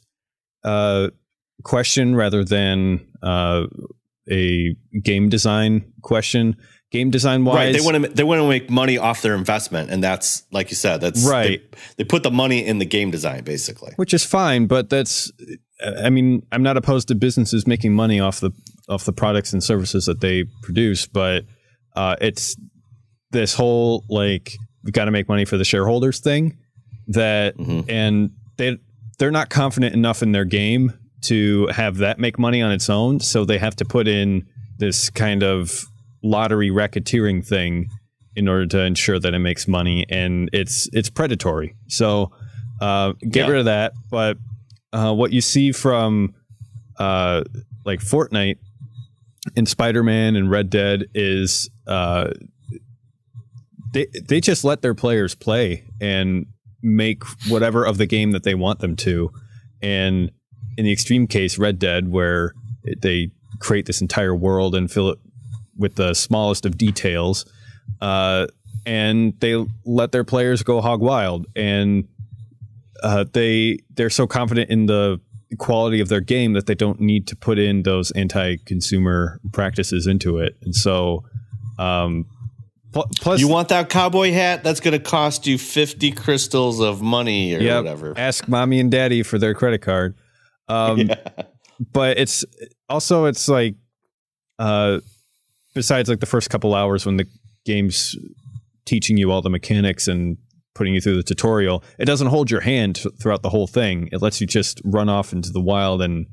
question rather than a game design question. Game design wise, they want to make money off their investment, and that's like you said, that's right. They put the money in the game design, basically, which is fine. But I mean, I'm not opposed to businesses making money off the products and services that they produce, but it's this whole like we've got to make money for the shareholders thing that, and they're not confident enough in their game to have that make money on its own, so they have to put in this kind of lottery racketeering thing in order to ensure that it makes money, and it's predatory. So get rid of that. But what you see from like Fortnite and Spider-Man and Red Dead is they just let their players play and make whatever of the game that they want them to. And in the extreme case, Red Dead, where they create this entire world and fill it with the smallest of details, and they let their players go hog wild, and they're so confident in the quality of their game that they don't need to put in those anti-consumer practices into it. And so plus, you want that cowboy hat that's going to cost you 50 crystals of money or whatever. Ask mommy and daddy for their credit card. But it's like besides like the first couple hours when the game's teaching you all the mechanics and putting you through the tutorial, it doesn't hold your hand throughout the whole thing. It lets you just run off into the wild. And,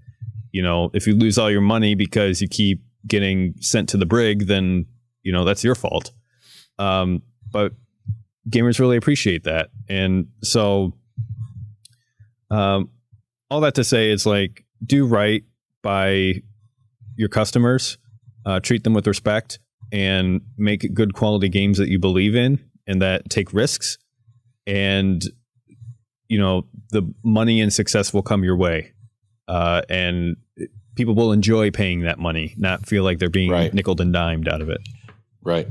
you know, if you lose all your money because you keep getting sent to the brig, then, you know, that's your fault. But gamers really appreciate that. And so all that to say is like, do right by your customers. Treat them with respect and make good quality games that you believe in and that take risks. And the money and success will come your way, and people will enjoy paying that money, not feel like they're being nickeled and dimed out of it. Right.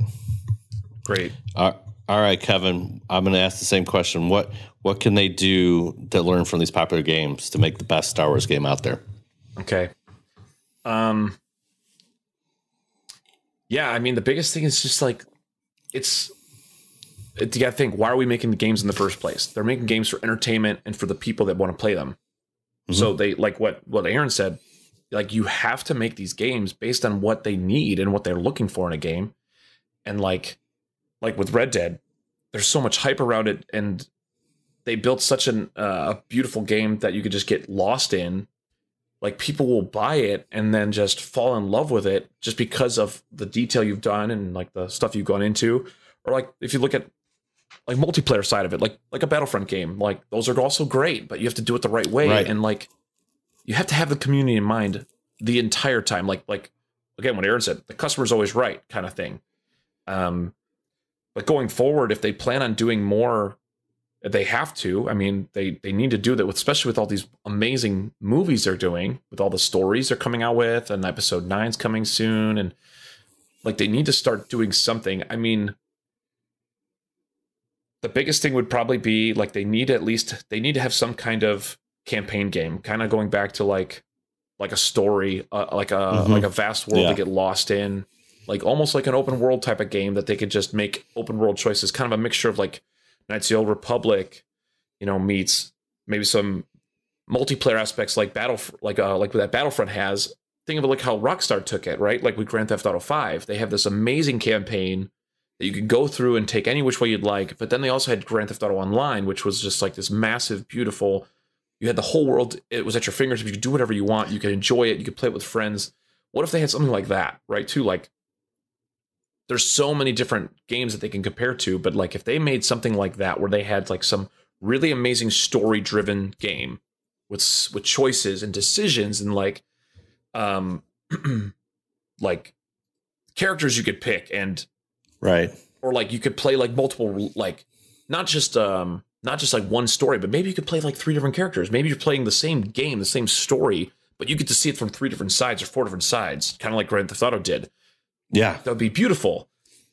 Great. All right, Kevin, I'm going to ask the same question. What can they do to learn from these popular games to make the best Star Wars game out there? Okay. Yeah, I mean, the biggest thing is just like, you got to think, why are we making the games in the first place? They're making games for entertainment and for the people that want to play them. Mm-hmm. So they, like what Aaron said, like, you have to make these games based on what they need and what they're looking for in a game. And like with Red Dead, there's so much hype around it, and they built such a beautiful game that you could just get lost in. Like, people will buy it and then just fall in love with it just because of the detail you've done and like the stuff you've gone into. Or like, if you look at like multiplayer side of it, like a Battlefront game, like those are also great, but you have to do it the right way. Right. And like, you have to have the community in mind the entire time. Like again, what Aaron said, the customer's always right kind of thing. But going forward, if they plan on doing more, they have to. I mean, they need to do that, especially with all these amazing movies they're doing, with all the stories they're coming out with, and episode 9's coming soon. And like, they need to start doing something. I mean, the biggest thing would probably be like, they need to have some kind of campaign game, kind of going back to like a story, like a vast world to get lost in, like almost like an open world type of game that they could just make open world choices, kind of a mixture of like Knights of the Old Republic, meets maybe some multiplayer aspects like like what that Battlefront has. Think of it like how Rockstar took it, right? Like with Grand Theft Auto 5, they have this amazing campaign that you could go through and take any which way you'd like. But then they also had Grand Theft Auto Online, which was just like this massive, beautiful. You had the whole world. It was at your fingertips. You could do whatever you want. You could enjoy it. You could play it with friends. What if they had something like that, right? Too, like, there's so many different games that they can compare to, but like, if they made something like that, where they had like some really amazing story-driven game with choices and decisions and like, like characters you could pick, and right, or like you could play like multiple, like not just like one story, but maybe you could play like 3 different characters. Maybe you're playing the same game, the same story, but you get to see it from 3 different sides or 4 different sides, kind of like Grand Theft Auto did. Yeah, that would be beautiful.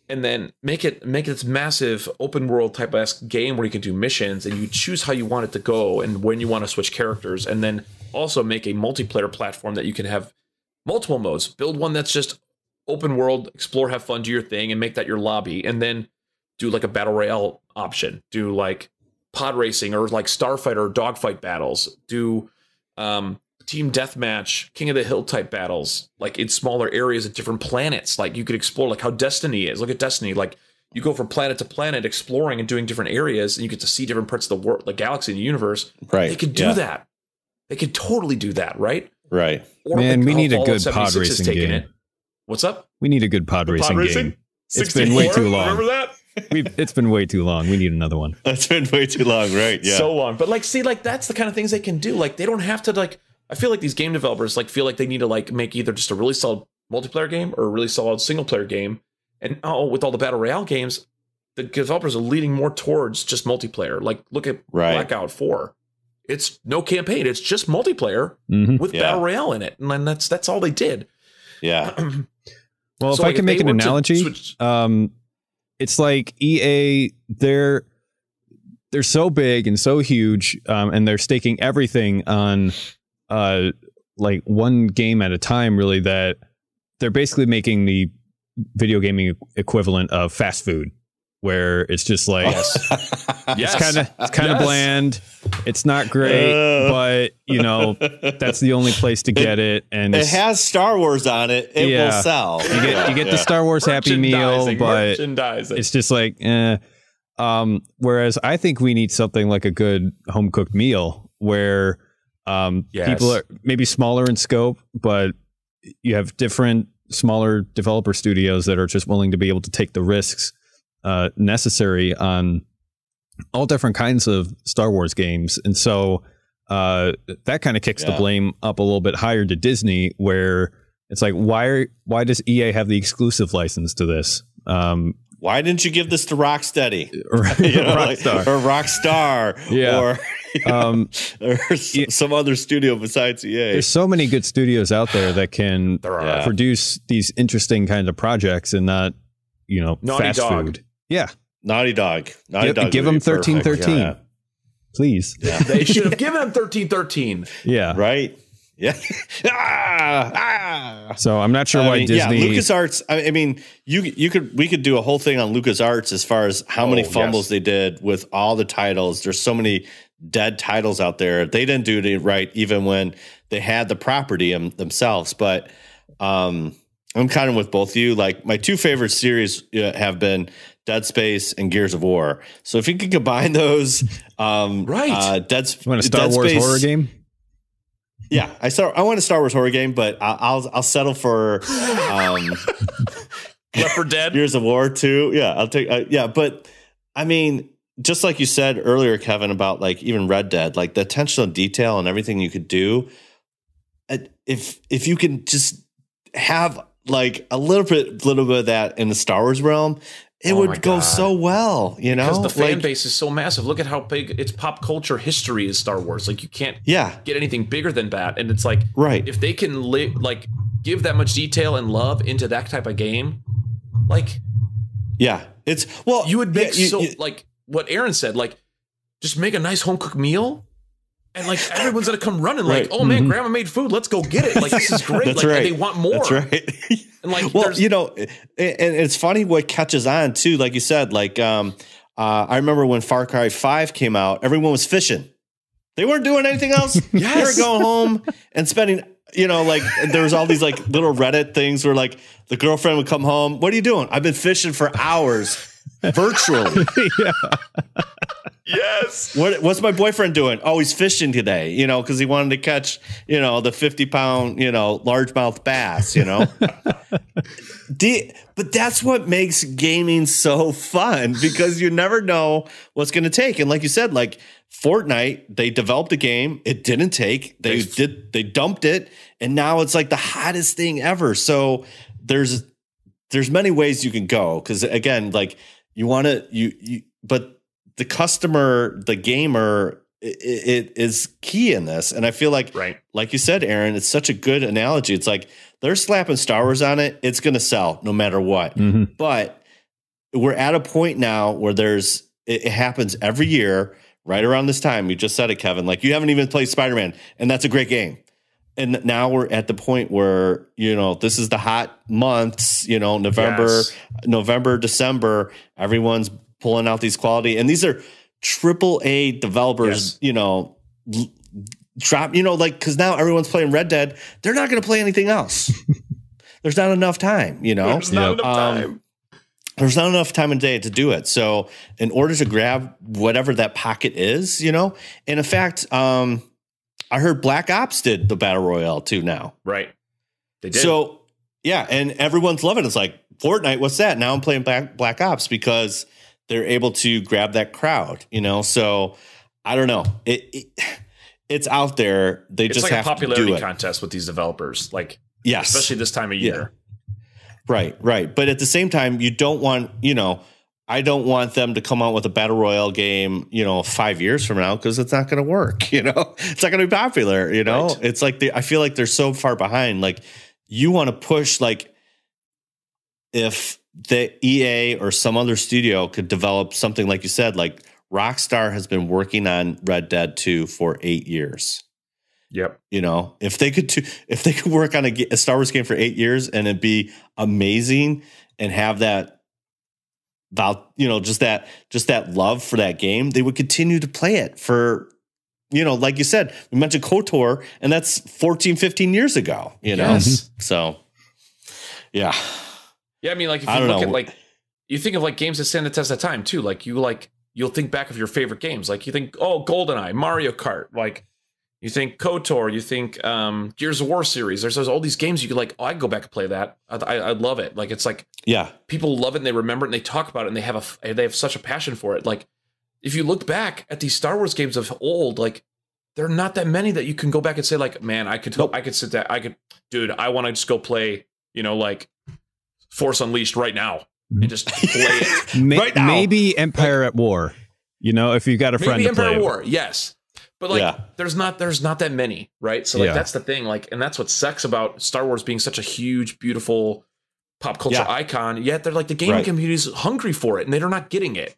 And then make it this massive open world type esque game where you can do missions and you choose how you want it to go and when you want to switch characters. And then also make a multiplayer platform that you can have multiple modes. Build one that's just open world, explore, have fun, do your thing, and make that your lobby. And then do like a battle royale option. Do like pod racing or like starfighter or dogfight battles. Do team deathmatch, King of the Hill type battles, like in smaller areas at different planets. Like you could explore, like how Destiny is. Look at Destiny. Like you go from planet to planet, exploring and doing different areas, and you get to see different parts of the world, the galaxy, the universe. Right. They could do that. They could totally do that. Right. Right. Or man, like we need a good pod racing game. It. What's up? We need a good pod racing game. It's been way too long. Remember that? It's been way too long. We need another one. It's been way too long. Right. Yeah. So long. But like, see, like that's the kind of things they can do. Like they don't have to like. I feel like these game developers like feel like they need to like make either just a really solid multiplayer game or a really solid single player game. And with all the battle royale games, the developers are leaning more towards just multiplayer. Like look at Blackout 4. It's no campaign. It's just multiplayer with battle royale in it. And then that's all they did. Yeah. Well, so if I can make an analogy, it's like EA, they're so big and so huge, and they're staking everything on like one game at a time, really, that they're basically making the video gaming equivalent of fast food, where it's just like it's kind of bland. It's not great, but that's the only place to get it, and it has Star Wars on it. It will sell. You get the Star Wars Happy Meal, but it's just like whereas I think we need something like a good home cooked meal where people are maybe smaller in scope, but you have different smaller developer studios that are just willing to be able to take the risks necessary on all different kinds of Star Wars games. And so that kind of kicks the blame up a little bit higher to Disney, where it's like, why does EA have the exclusive license to this? Why didn't you give this to Rocksteady? Rockstar. Or Rockstar? Yeah. Or or some other studio besides EA. There's so many good studios out there that can produce these interesting kinds of projects and not, fast food. Yeah. Naughty Dog. Give them 1313. Yeah. Please. Yeah. They should have given him 1313. Yeah. Right. Yeah. So I'm not sure why Disney. Yeah, LucasArts. I mean, we could do a whole thing on LucasArts as far as how many fumbles they did with all the titles. There's so many dead titles out there. They didn't do it right even when they had the property themselves. But I'm kind of with both of you. Like my two favorite series have been Dead Space and Gears of War. So if you could combine those, right? You want a Star Wars horror game? Yeah, I want a Star Wars horror game, but I'll settle for Left 4 Dead, Gears of War 2. Yeah, I'll take. But I mean, just like you said earlier, Kevin, about like even Red Dead, like the attention to detail and everything you could do. If you can just have like a little bit of that in the Star Wars realm, it would go so well, because the fan base is so massive. Look at how big its pop culture history is. Star Wars, like you can't get anything bigger than that. And it's like, if they can give that much detail and love into that type of game, it's you would make like what Aaron said, like just make a nice home cooked meal. And like everyone's gonna come running, like, oh man, Grandma made food. Let's go get it. Like this is great. That's like and they want more. That's right. And like, and it's funny what catches on too. Like you said, like I remember when Far Cry 5 came out, everyone was fishing. They weren't doing anything else. They were going home and spending. Like there was all these like little Reddit things where like the girlfriend would come home. What are you doing? I've been fishing for hours virtually. Yes. What's my boyfriend doing? Oh, he's fishing today, because he wanted to catch, the 50-pound, largemouth bass, But that's what makes gaming so fun, because you never know what's going to take. And like you said, like Fortnite, they developed a game. It didn't take. They dumped it. And now it's like the hottest thing ever. So there's many ways you can go. Because again, like you want to, but the customer, the gamer, it is key in this. And I feel like, like you said, Aaron, it's such a good analogy. It's like they're slapping Star Wars on it. It's going to sell no matter what. Mm-hmm. But we're at a point now where it happens every year right around this time. You just said it, Kevin. Like you haven't even played Spider-Man, and that's a great game. And now we're at the point where, this is the hot months, November, December, everyone's pulling out these quality, and these are AAA developers, because now everyone's playing Red Dead. They're not going to play anything else. There's not enough time, There's not enough time. There's not enough time in the day to do it. So in order to grab whatever that pocket is, and in fact, I heard Black Ops did the Battle Royale too now. Right. They did. So, yeah, and everyone's loving it. It's like, Fortnite, what's that? Now I'm playing Black Ops because they're able to grab that crowd, So I don't know. It's out there. It's just like have to do it. It's like a popularity contest with these developers. Like, yes, especially this time of year. Right. But at the same time, you don't want, I don't want them to come out with a Battle Royale game, 5 years from now, because it's not going to work, It's not going to be popular, Right. It's like I feel like they're so far behind. Like you want to push, like if the EA or some other studio could develop something like you said, like Rockstar has been working on Red Dead 2 for 8 years. Yep. If they could work on a Star Wars game for 8 years and it'd be amazing and have that about, just that love for that game, they would continue to play it for, like you said, we mentioned KOTOR, and that's 14, 15 years ago, Yes. So yeah. Yeah, I mean, like if you look at like you think of like games that stand the test of time too. Like you'll think back of your favorite games. Like you think, oh, GoldenEye, Mario Kart. Like you think KOTOR. You think Gears of War series. There's all these games you could like. Oh, I can go back and play that. I love it. Like it's like people love it and they remember it and they talk about it and they have such a passion for it. Like if you look back at these Star Wars games of old, like there are not that many that you can go back and say like, man, I could sit there. Dude, I want to just go play. Like Force Unleashed right now and just play it right now. Maybe Empire at War, if you got a friend maybe to play Empire at War, yes. But like, there's not that many, right? So like, that's the thing. Like, and that's what sucks about Star Wars being such a huge, beautiful pop culture icon. Yet they're like, the gaming community is hungry for it, and they're not getting it.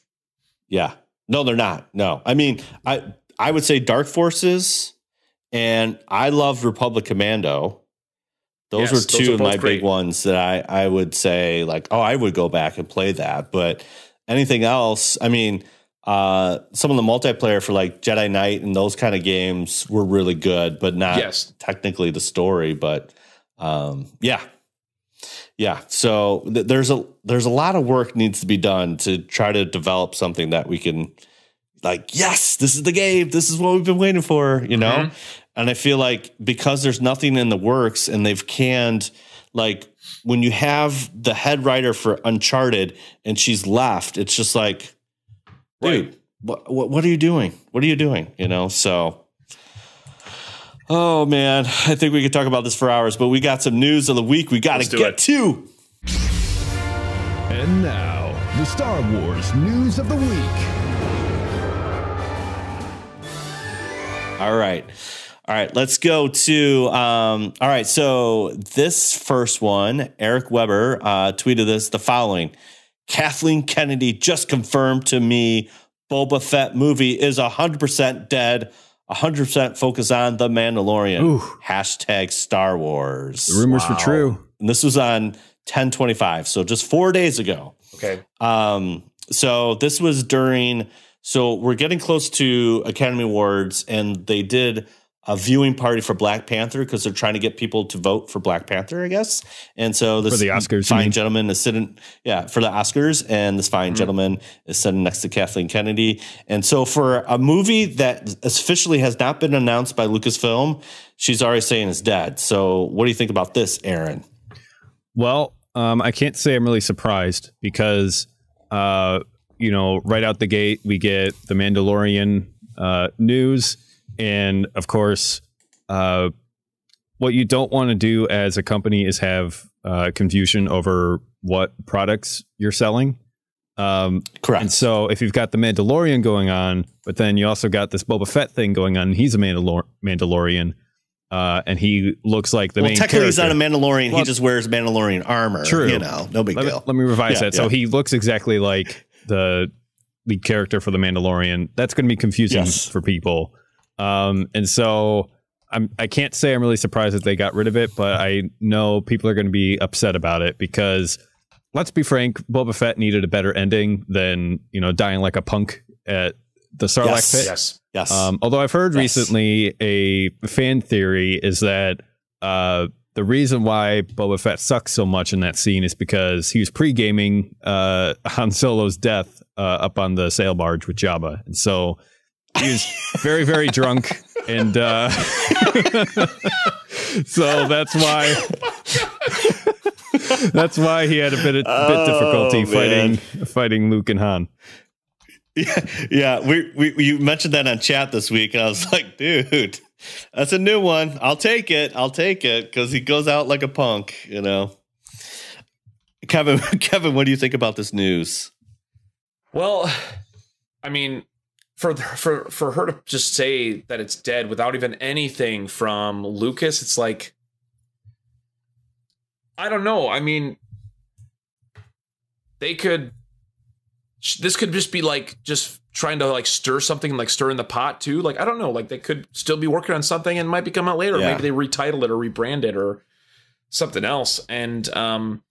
Yeah, no, they're not. No, I mean, I would say Dark Forces, and I love Republic Commando. Those were two of my big ones that I would say like, oh, I would go back and play that. But anything else, I mean. Some of the multiplayer for like Jedi Knight and those kind of games were really good, but not technically the story. But yeah. So there's a lot of work needs to be done to try to develop something that we can like. Yes, this is the game. This is what we've been waiting for. You know, and I feel like because there's nothing in the works and they've canned like when you have the head writer for Uncharted and she's left, it's just like. Dude, what are you doing? What are you doing? You know, so, oh man, I think we could talk about this for hours, but we got some news of the week we got to get to. And now, the Star Wars news of the week. All right, let's go to, all right, so this first one, Eric Weber tweeted this, the following. Kathleen Kennedy just confirmed to me Boba Fett movie is 100% dead, 100% focus on The Mandalorian. Ooh. # Star Wars. The rumors were true. And this was on 10/25, so just 4 days ago. Okay. So this was so we're getting close to Academy Awards, and they did a viewing party for Black Panther because they're trying to get people to vote for Black Panther, I guess. And so this for the Oscars, fine gentleman is sitting, for the Oscars, and this fine gentleman is sitting next to Kathleen Kennedy. And so for a movie that officially has not been announced by Lucasfilm, she's already saying it's dead. So what do you think about this, Aaron? Well, I can't say I'm really surprised because, right out the gate, we get the Mandalorian news. And of course, what you don't want to do as a company is have confusion over what products you're selling. Correct. And so if you've got the Mandalorian going on, but then you also got this Boba Fett thing going on, and he's a Mandalorian, and he looks like the main character. Technically, he's not a Mandalorian. Well, he just wears Mandalorian armor. True. No big deal. Let me revise that. So he looks exactly like the lead character for the Mandalorian. That's going to be confusing for people. And so I can't say I'm really surprised that they got rid of it, but I know people are going to be upset about it because let's be frank, Boba Fett needed a better ending than, dying like a punk at the Sarlacc pit. Yes. Although I've heard recently a fan theory is that, the reason why Boba Fett sucks so much in that scene is because he was pre-gaming, Han Solo's death, up on the sail barge with Jabba. And so, he was very, very drunk, and so that's why he had a bit difficulty fighting Luke and Han. Yeah. You mentioned that on chat this week, and I was like, dude, that's a new one. I'll take it because he goes out like a punk, Kevin, what do you think about this news? Well, I mean. For her to just say that it's dead without even anything from Lucas, it's like, I don't know. I mean, this could just be like just trying to like stir something, like stir in the pot too. Like, I don't know. Like they could still be working on something and it might be come out later. Yeah. Maybe they retitle it or rebrand it or something else. And I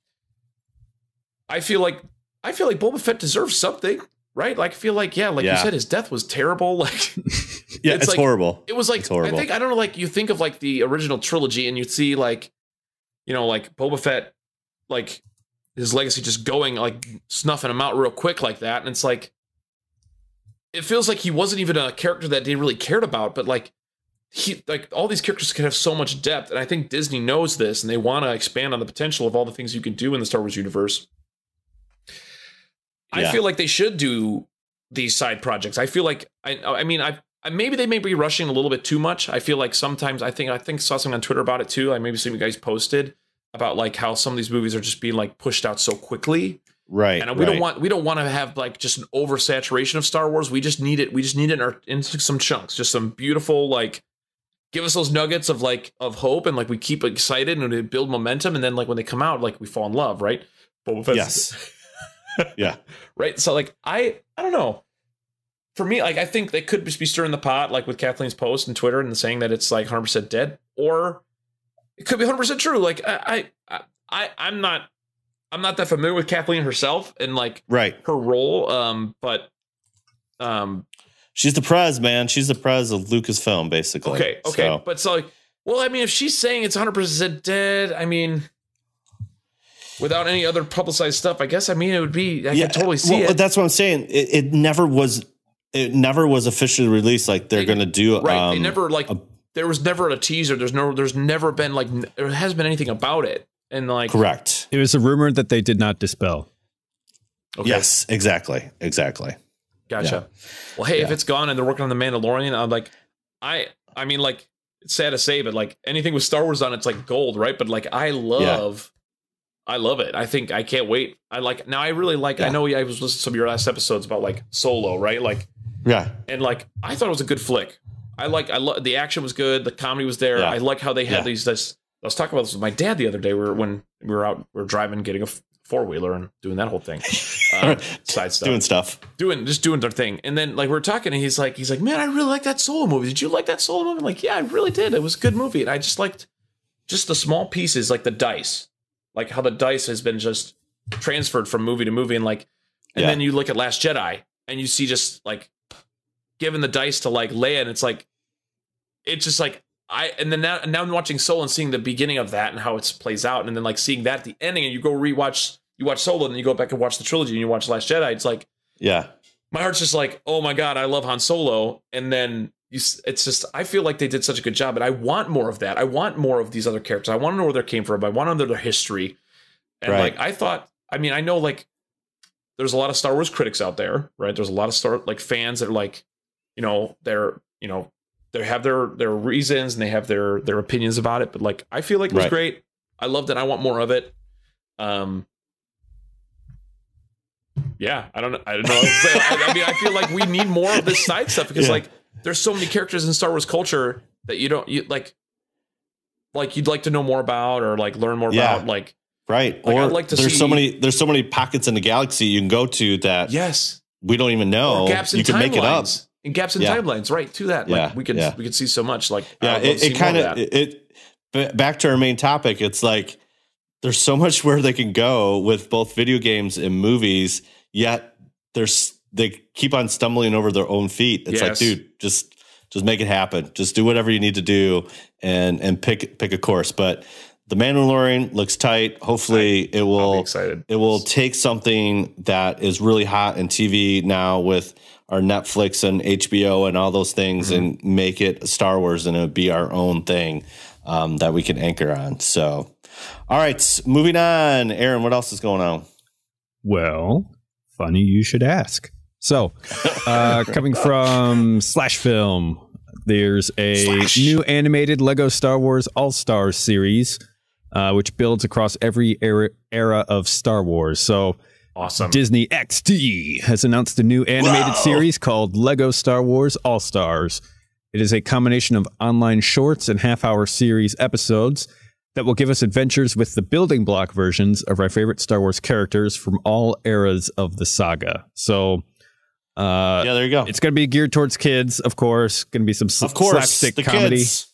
feel like Boba Fett deserves something. Right? Like, I feel like, you said, his death was terrible. Like, it's like, horrible. It was like, I don't know, like, you think of like the original trilogy and you'd see like, like Boba Fett, like his legacy just going, like snuffing him out real quick like that. And it's like, it feels like he wasn't even a character that they really cared about, but like, all these characters can have so much depth. And I think Disney knows this and they want to expand on the potential of all the things you can do in the Star Wars universe. I feel like they should do these side projects. I feel like maybe they may be rushing a little bit too much. I feel like sometimes I think saw something on Twitter about it too. I maybe some of you guys posted about like how some of these movies are just being like pushed out so quickly. Right. And we don't want to have like just an oversaturation of Star Wars. We just need it. We just need it in some chunks, just some beautiful, like, give us those nuggets of hope, and like we keep excited and we build momentum, and then like when they come out, like we fall in love, right? Yes. Yeah. Right. So like I don't know. For me, like I think they could just be stirring the pot, like with Kathleen's post and Twitter and saying that it's like 100% dead, or it could be 100% true. Like I'm not that familiar with Kathleen herself and like her role. But she's the prez, man. She's the prez of Lucasfilm, basically. Okay. So. But so, well, I mean, if she's saying it's 100% dead, I mean, without any other publicized stuff, I guess, I mean, it would be, I could totally see it. That's what I'm saying. It never was officially released. Like they're going to do, right. They never there was never a teaser. There's never been like, there hasn't been anything about it. And like, correct. It was a rumor that they did not dispel. Okay. Yes, exactly. Gotcha. Yeah. Well, hey, if it's gone and they're working on the Mandalorian, I'm like, I mean, like, it's sad to say, but like anything with Star Wars on, it's like gold, right? But like, I love it. I think I can't wait. I really like. I know I was listening to some of your last episodes about like Solo, right? Like, and like I thought it was a good flick. I love the action was good. The comedy was there. I like how they had this. I was talking about this with my dad the other day. When we were driving, getting a four-wheeler and doing that whole thing, side stuff, doing their thing. And then like we were talking, and he's like, man, I really like that Solo movie. Did you like that Solo movie? I'm like, yeah, I really did. It was a good movie, and I just liked just the small pieces, like the dice, like how the dice has been just transferred from movie to movie, and like, and then you look at Last Jedi, and you see just like giving the dice to like Leia, and it's just like. And then now I'm watching Solo and seeing the beginning of that and how it plays out, and then like seeing that at the ending, and you watch Solo, and then you go back and watch the trilogy, and you watch Last Jedi. It's like, my heart's just like, oh my god, I love Han Solo, and then it's just, I feel like they did such a good job, and I want more of that. I want more of these other characters. I want to know where they came from. I want to know their history, and like I know like there's a lot of Star Wars critics out there, right? There's a lot of fans that are like, they have their reasons and they have their opinions about it, but like I feel like it was great. I loved it. I want more of it. Yeah, I don't know. I mean, I feel like we need more of this side stuff because like there's so many characters in Star Wars culture that you you'd like to know more about or like learn more about, like right. Or I'd like to there's so many pockets in the galaxy you can go to that we don't even know. Or gaps in you can make it up. And gaps in timelines, right? To that, like we could see so much. Like it kind of back to our main topic. It's like there's so much where they can go with both video games and movies. Yet they keep on stumbling over their own feet. It's like, dude, just make it happen. Just do whatever you need to do and pick a course. But The Mandalorian looks tight. Hopefully it will take something that is really hot in TV now with our Netflix and HBO and all those things and make it Star Wars, and it'll be our own thing that we can anchor on. So, all right, moving on. Aaron, what else is going on? Well, funny you should ask. So, coming from Slash Film, there's a new animated Lego Star Wars All-Stars series, which builds across every era of Star Wars. So, awesome. Disney XD has announced a new animated series called Lego Star Wars All-Stars. It is a combination of online shorts and half-hour series episodes that will give us adventures with the building block versions of our favorite Star Wars characters from all eras of the saga. So, there you go. It's going to be geared towards kids, of course. Going to be some slapstick comedy. Kids.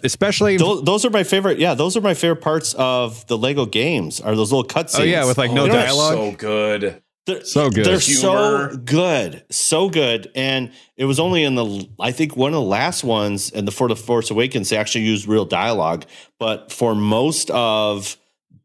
Especially those are my favorite. Yeah, those are my favorite parts of the Lego games. Are those little cutscenes? Oh yeah, with like no dialogue. So good. They're so good. And it was only in I think one of the last ones, and for the Force Awakens, they actually used real dialogue. But for most of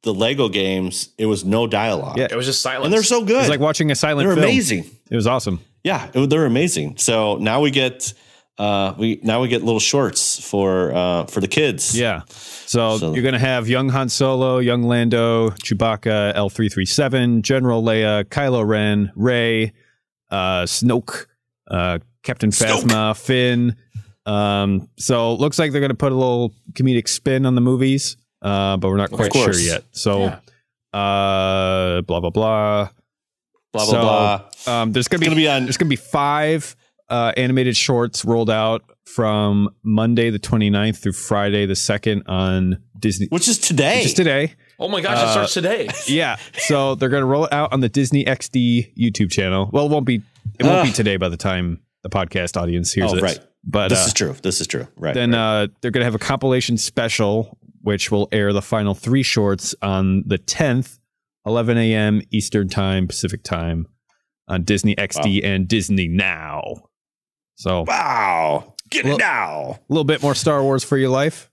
the Lego games, it was no dialogue. Yeah, it was just silence. And they're so good. It's like watching a silent film. They're amazing. It was awesome. Yeah, they're amazing. So now we get little shorts for the kids. Yeah. So you're going to have young Han Solo, young Lando, Chewbacca, L337, General Leia, Kylo Ren, Rey, Snoke, Captain Phasma, Finn. So it looks like they're going to put a little comedic spin on the movies, but we're not quite sure yet. So Blah blah blah. Blah blah blah. There's gonna be 5 animated shorts rolled out from Monday the 29th through Friday the 2nd on Disney, which is today. Oh my gosh, it starts today. Yeah, so they're gonna roll it out on the Disney XD YouTube channel. Well, it won't be today by the time the podcast audience hears it. Right. But this is true. Right. Then they're gonna have a compilation special, which will air the final 3 shorts on the 10th, 11 a.m. Eastern Time, Pacific Time, on Disney XD and Disney Now. So wow, get it now. A little bit more Star Wars for your life.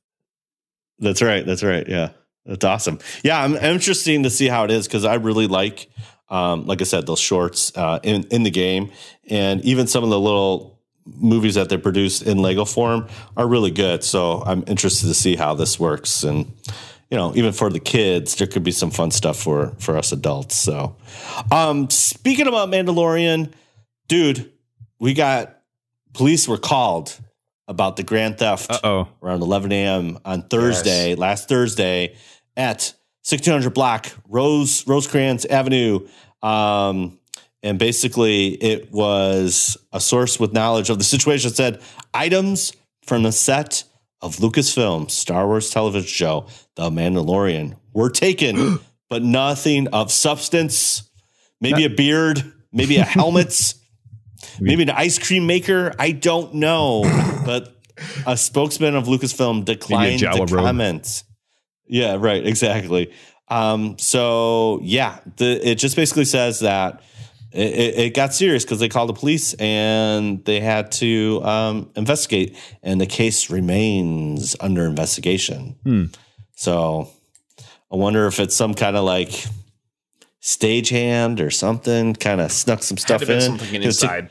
That's right. Yeah, that's awesome. Yeah, I'm interesting to see how it is because I really like I said, those shorts in the game, and even some of the little movies that they produced in Lego form are really good. So I'm interested to see how this works, and even for the kids, there could be some fun stuff for us adults. So, speaking about Mandalorian, dude, police were called about the grand theft around 11 a.m. on Thursday, last Thursday, at 1600 block Rosecrans Avenue. And basically it was a source with knowledge of the situation said items from the set of Lucasfilm's Star Wars television show, The Mandalorian, were taken, but nothing of substance. Maybe a beard, maybe a helmet, maybe an ice cream maker. I don't know, but a spokesman of Lucasfilm declined to comment. Yeah, right. Exactly. It just basically says that it got serious because they called the police and they had to investigate, and the case remains under investigation. So I wonder if it's some kind of like stagehand or something, kind of snuck some stuff in. Something inside.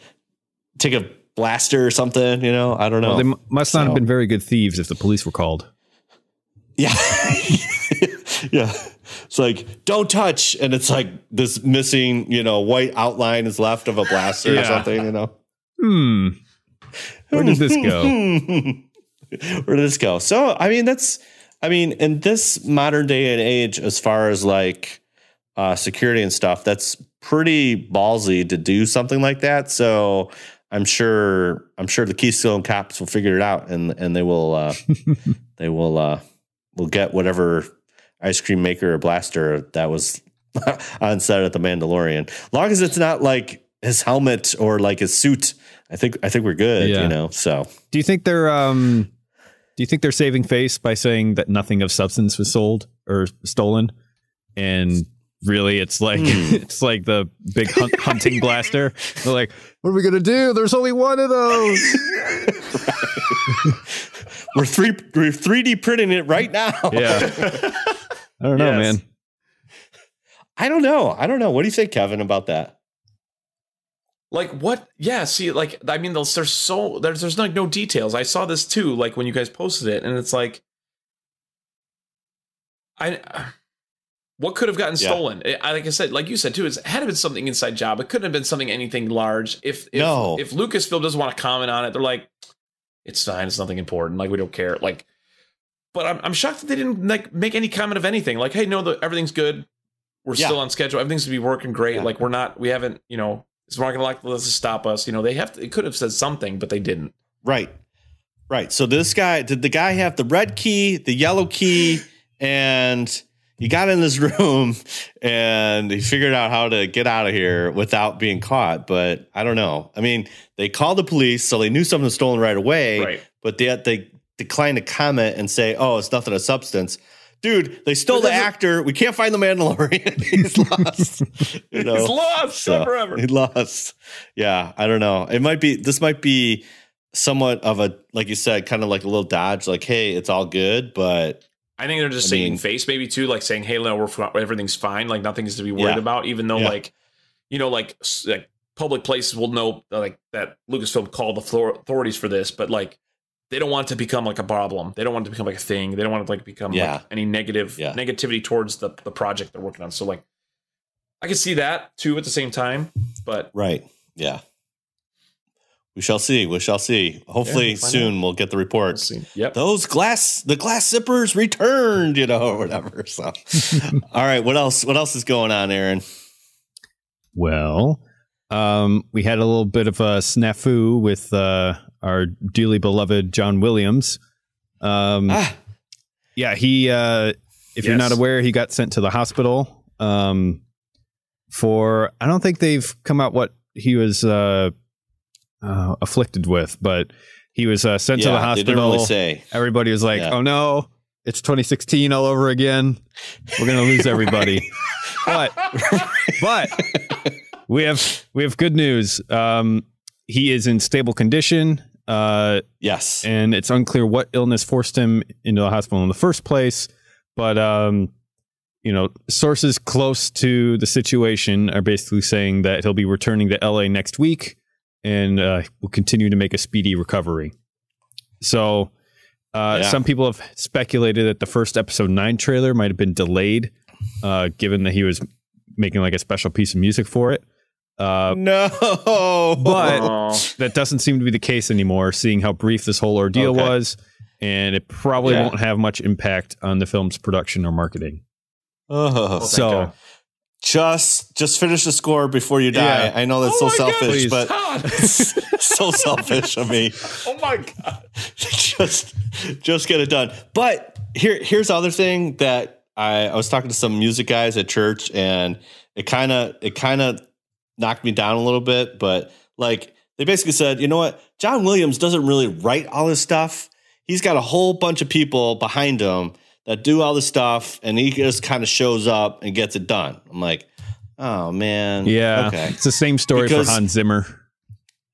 Take a blaster or something, I don't know. Well, they must not have been very good thieves if the police were called. Yeah. Yeah. It's like, don't touch. And it's like this missing, white outline is left of a blaster or something, Where did this go? Where did this go? So, in this modern day and age, as far as like security and stuff, that's pretty ballsy to do something like that. So I'm sure the Keystone cops will figure it out and they will will get whatever ice cream maker or blaster that was on set at the Mandalorian. Long as it's not like his helmet or like his suit, I think we're good. So do you think they're saving face by saying that nothing of substance was sold or stolen, and really it's like it's like the big hunting blaster? They're like, what are we gonna do? There's only one of those. We're 3D printing it right now. Yeah. I don't know, man. I don't know. What do you think, Kevin, about that? Like what? Yeah. See, like, there's like no details. I saw this too, like when you guys posted it, and it's like, what could have gotten stolen? Like I said, like you said too, it had to have been something inside job. It couldn't have been something anything large. If Lucasfilm doesn't want to comment on it, they're like, it's fine. It's nothing important. Like, we don't care. Like, but I'm shocked that they didn't like make any comment of anything. Like, hey, no, everything's good. We're still on schedule. Everything's gonna be working great. Yeah. Like, we haven't, it's not gonna let this stop us. They could have said something, but they didn't. Right. So did the guy have the red key, the yellow key, and he got in this room and he figured out how to get out of here without being caught? But I don't know. They called the police, so they knew something was stolen right away. Right. But they declined to comment and say, "Oh, it's nothing of substance." Dude, they stole the actor. We can't find the Mandalorian. He's lost. He's lost forever. He lost. Yeah, I don't know. This might be somewhat of a, like you said, kind of like a little dodge. Like, hey, it's all good, but I think they're just saving face, maybe too, like saying, "Hey, no, everything's fine. Like, nothing is to be worried about." Even though, like public places will know, like, that Lucasfilm called the authorities for this, but like, they don't want it to become like a problem. They don't want it to become like a thing. They don't want it to like become like any negativity towards the project they're working on. So like, I can see that too at the same time, but right. Yeah. We shall see. Hopefully soon we'll get the reports. Yep. The glass zippers returned, or whatever. So, all right. What else is going on, Aaron? Well, we had a little bit of a snafu with our dearly beloved John Williams. Yeah, he, if you're not aware, he got sent to the hospital for, I don't think they've come out what he was afflicted with, but he was sent to the hospital. They didn't really say. Everybody was like, oh no, it's 2016 all over again. We're going to lose everybody. but we have good news. He is in stable condition. Yes. And it's unclear what illness forced him into the hospital in the first place. But, sources close to the situation are basically saying that he'll be returning to LA next week and will continue to make a speedy recovery. So some people have speculated that the first episode 9 trailer might have been delayed, given that he was making like a special piece of music for it. No, but that doesn't seem to be the case anymore, seeing how brief this whole ordeal was, and it probably won't have much impact on the film's production or marketing. So just finish the score before you die. Yeah. I know that's so selfish, but so selfish of me. Oh my God. just get it done. But here's the other thing that I was talking to some music guys at church, and it kind of knocked me down a little bit, but like they basically said, you know what? John Williams doesn't really write all this stuff. He's got a whole bunch of people behind him that do all this stuff, and he just kind of shows up and gets it done. I'm like, oh man. Yeah. Okay. It's the same story for Hans Zimmer.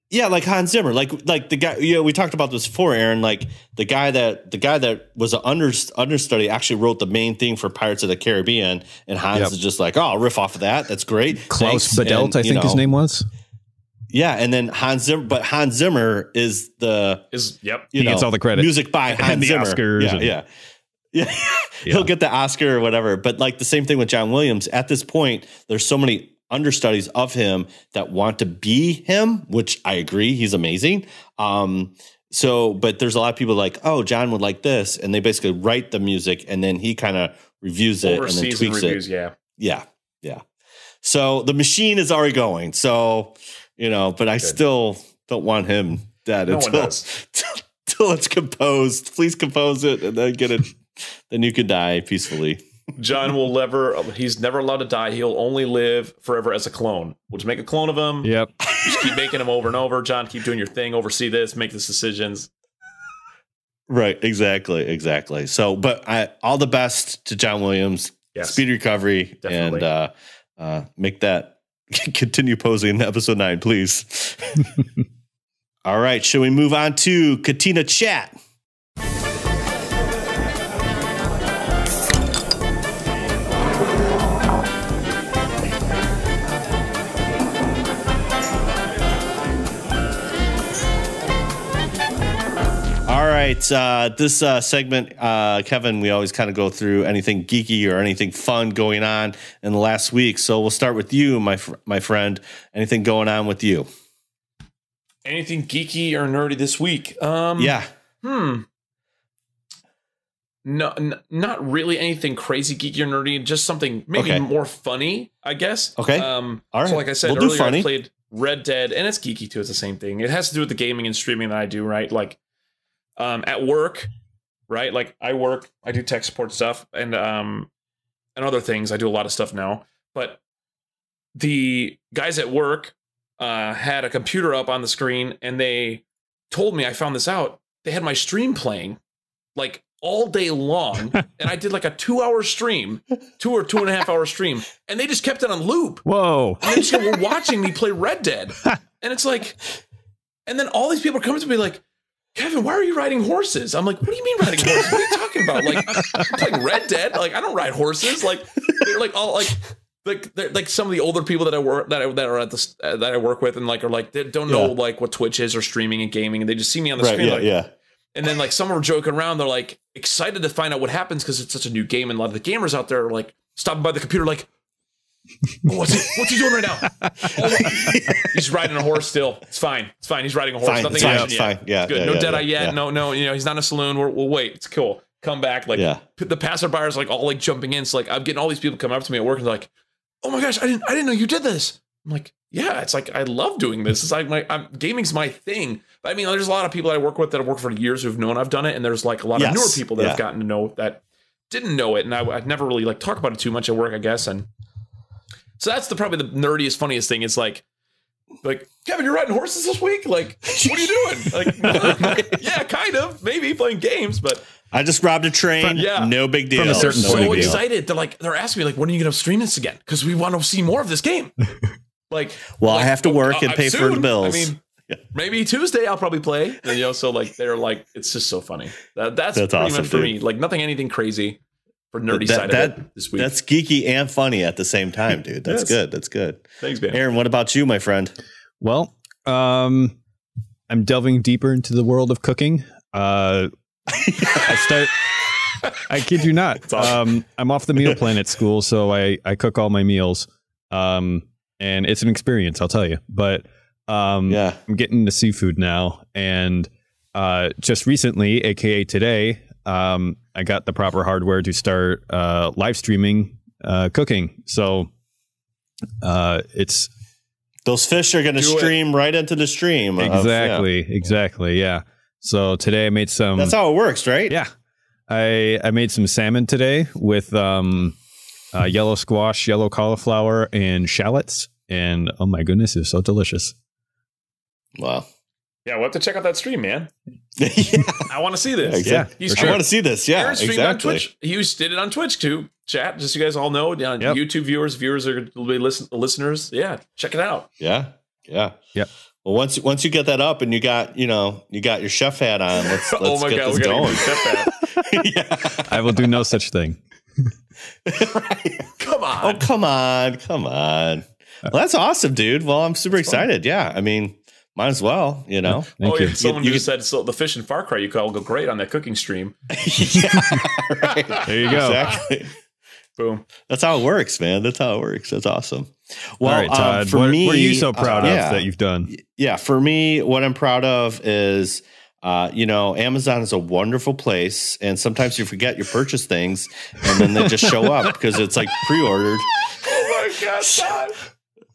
Yeah, like Hans Zimmer, like the guy. We talked about this before, Aaron. Like the guy that was an understudy actually wrote the main thing for Pirates of the Caribbean, and Hans is just like, oh, I'll riff off of that. That's great. Klaus Badelt, I think his name was. Yeah, and then Hans Zimmer is he gets all the credit. Music by Hans and the Zimmer. Oscars. Yeah. He'll get the Oscar or whatever. But like the same thing with John Williams. At this point, there's so many understudies of him that want to be him, which I agree, he's amazing. But there's a lot of people like, oh, John would like this, and they basically write the music, and then he kind of reviews it and then tweaks it. Yeah. So the machine is already going. So but I still don't want him dead until it's composed. Please compose it and then get it. Then you can die peacefully. John he's never allowed to die. He'll only live forever as a clone. We'll just make a clone of him. Yep. Just keep making him over and over. John, keep doing your thing. Oversee this. Make these decisions. Right. Exactly. So, but all the best to John Williams. Yes. Speedy recovery. Definitely. And make that continue posing in episode 9, please. All right. Shall we move on to Katina Chat? All right, this segment, Kevin, we always kind of go through anything geeky or anything fun going on in the last week. So we'll start with you, my friend. Anything going on with you? Anything geeky or nerdy this week? Yeah. No, not really anything crazy geeky or nerdy. Just something maybe more funny, I guess. Okay. All right. So like I said earlier, I played Red Dead, and it's geeky too. It's the same thing. It has to do with the gaming and streaming that I do, right? Like, at work, right? Like I do tech support stuff and other things. I do a lot of stuff now, but the guys at work had a computer up on the screen, and they told me, I found this out, they had my stream playing like all day long, and I did like a 2-hour stream, 2 or 2.5 hour stream, and they just kept it on loop. Whoa. And they just were watching me play Red Dead. And it's like, and then all these people are coming to me like, Kevin, why are you riding horses? I'm like, what do you mean riding horses? What are you talking about? Like, I'm playing Red Dead. Like, I don't ride horses. Like, they're like all they're like some of the older people that I work that I work with, and like are like they don't know like what Twitch is or streaming and gaming, and they just see me on the screen. And then like some are joking around. They're like excited to find out what happens because it's such a new game, and a lot of the gamers out there are like stopping by the computer like, Oh, what's he doing right now? Oh, he's riding a horse still. It's fine. He's riding a horse. Fine. Nothing It's fine. Yeah. Good. No dead eye yet. No. He's not in a saloon. We'll wait. It's cool. Come back. Like the passerbyers like all like jumping in. So like I'm getting all these people coming up to me at work and they're like, oh my gosh, I didn't know you did this. I'm like, yeah, it's like I love doing this. It's like gaming's my thing. But I mean, there's a lot of people that I work with that have worked for years who've known I've done it, and there's like a lot of newer people that have gotten to know that didn't know it, and I'd never really like talk about it too much at work, I guess. And so that's probably the nerdiest, funniest thing. It's like Kevin, you're riding horses this week. Like, what are you doing? Like, yeah, kind of, maybe playing games, but I just robbed a train. No big deal. From a certain point of view. Excited. They're asking me like, when are you going to stream this again? Because we want to see more of this game. Like, I have to work and pay for the bills. I mean, maybe Tuesday I'll probably play. And, so like they're like, it's just so funny. That's pretty awesome, much for me. Like anything crazy for nerdy side of it this week. That's geeky and funny at the same time, dude. That's good. That's good. Thanks, man. Aaron, what about you, my friend? Well, I'm delving deeper into the world of cooking. I kid you not. Awesome. I'm off the meal plan at school, so I cook all my meals. And it's an experience, I'll tell you. But I'm getting into seafood now, and just recently, aka today, I got the proper hardware to start live streaming cooking. So it's those fish are going to stream right into the stream. Exactly. Yeah. So today I made some. That's how it works, right? Yeah. I made some salmon today with yellow squash, yellow cauliflower, and shallots. And oh my goodness, it's so delicious. Wow. Yeah, we'll have to check out that stream, man. I want to see this. Exactly. I want to see this. Yeah, exactly. On Twitch. He did it on Twitch too. Chat, just so you guys all know. YouTube viewers are listeners. Yeah, check it out. Yeah. Well, once you get that up and you got your chef hat on, let's get this going. I will do no such thing. Come on. Oh, come on. Well, that's awesome, dude. Well, I'm super excited. Yeah. I mean, might as well, Thank you. Someone just said the fish in Far Cry you call go great on that cooking stream. Right. There you go. Exactly. Boom. That's how it works, man. That's how it works. That's awesome. Well, all right, Todd, for me, what are you so proud of that you've done? Yeah, for me, what I'm proud of is, Amazon is a wonderful place, and sometimes you forget you purchase things, and then they just show up because it's like pre-ordered. Oh my God, Todd.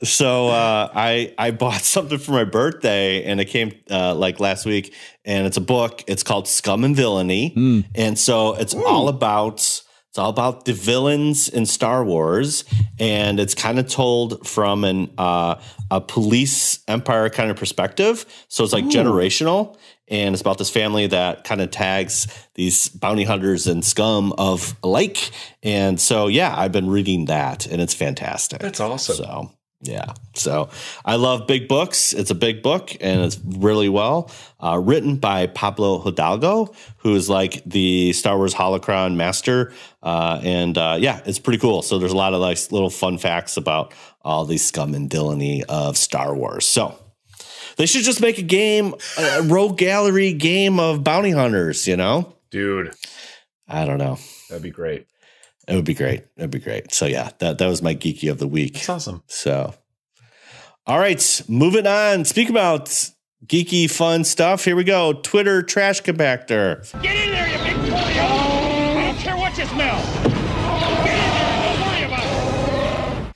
So I bought something for my birthday, and it came like last week, and it's a book. It's called Scum and Villainy, and so it's all about the villains in Star Wars, and it's kind of told from a police empire kind of perspective. So it's like generational, and it's about this family that kind of tags these bounty hunters and scum of alike. And so I've been reading that, and it's fantastic. That's awesome. So. Yeah. So I love big books. It's a big book, and it's really well written by Pablo Hidalgo, who is like the Star Wars holocron master. It's pretty cool. So there's a lot of like little fun facts about all the scum and villainy of Star Wars. So they should just make a game, a rogue gallery game of bounty hunters, Dude. I don't know. That'd be great. It would be great. It'd be great. So that was my geeky of the week. That's awesome. So, all right, moving on. Speak about geeky fun stuff. Here we go. Twitter trash compactor. Get in there, you big polio! I don't care what you smell. Get in there and don't worry about it.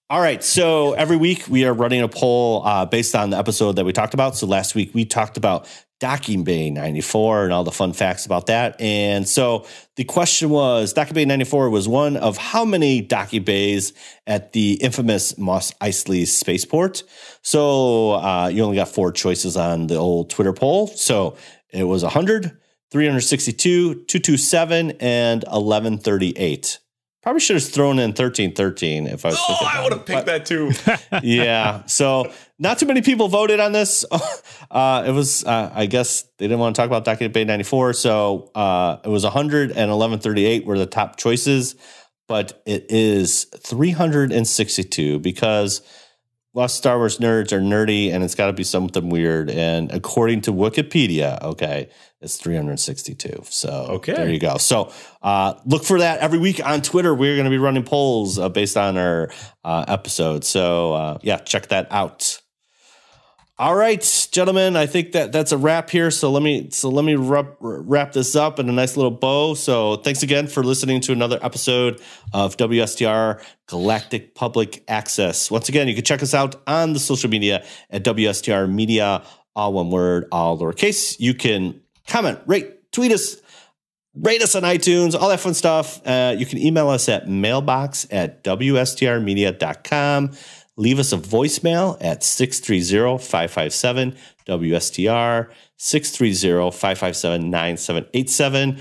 All right. So every week we are running a poll based on the episode that we talked about. So last week we talked about Docking Bay 94 and all the fun facts about that. And so the question was, Docking Bay 94 was one of how many docking bays at the infamous Mos Eisley spaceport? So you only got 4 choices on the old Twitter poll. So it was 100, 362, 227, and 1138. Probably should have thrown in 1313 if I was thinking. I would have picked that too. Yeah. So not too many people voted on this. It was, I guess they didn't want to talk about Docking Bay 94. So it was 100 and 1138 were the top choices, but it is 362 because, us Star Wars nerds are nerdy, and it's got to be something weird. And according to Wikipedia, okay, it's 362. So there you go. So look for that every week on Twitter. We're going to be running polls based on our episodes. So check that out. All right, gentlemen, I think that's a wrap here. So let me wrap this up in a nice little bow. So thanks again for listening to another episode of WSTR Galactic Public Access. Once again, you can check us out on the social media at WSTR Media, all one word, all lowercase. You can comment, rate, tweet us, rate us on iTunes, all that fun stuff. You can email us at mailbox@wstrmedia.com. Leave us a voicemail at 630-557-WSTR, 630-557-9787.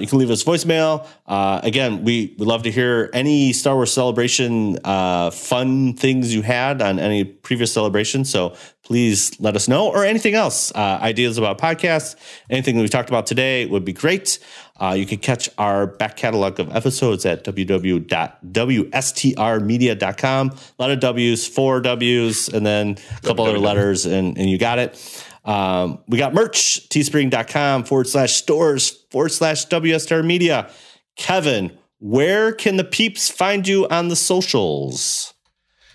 You can leave us voicemail. Again, we love to hear any Star Wars Celebration fun things you had on any previous celebration. So please let us know, or anything else, ideas about podcasts, anything that we talked about today would be great. You can catch our back catalog of episodes at www.wstrmedia.com. A lot of W's, 4 W's, and then a couple other letters, and you got it. We got merch, teespring.com/stores/WSTR Media. Kevin, where can the peeps find you on the socials?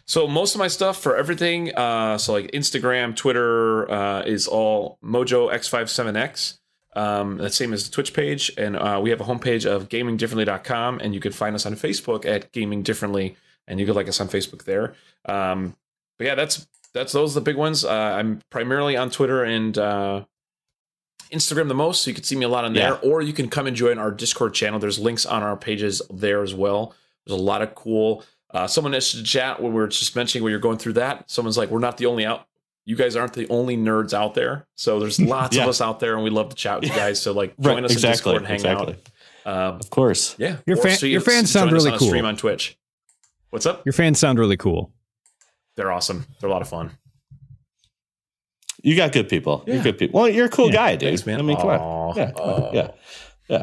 So most of my stuff for everything, so like Instagram, Twitter, is all MojoX57X. The same as the Twitch page. And we have a homepage of gamingdifferently.com, and you can find us on Facebook at Gaming Differently, and you can like us on Facebook there. But yeah, those are the big ones. I'm primarily on Twitter and Instagram the most, so you can see me a lot on there, or you can come and join our Discord channel. There's links on our pages there as well. There's a lot of cool. Someone in the chat when we were just mentioning when you're going through that, someone's like, we're not the only you guys aren't the only nerds out there. So there's lots of us out there, and we love to chat with you guys. So like join us in Discord and hang out. Of course. Yeah. Your fans sound really cool. Stream on Twitch. What's up? Your fans sound really cool. They're awesome. They're a lot of fun. You got good people. Yeah. You're good people. Well, you're a cool guy, dude. Thanks, man. I mean, come on. Yeah.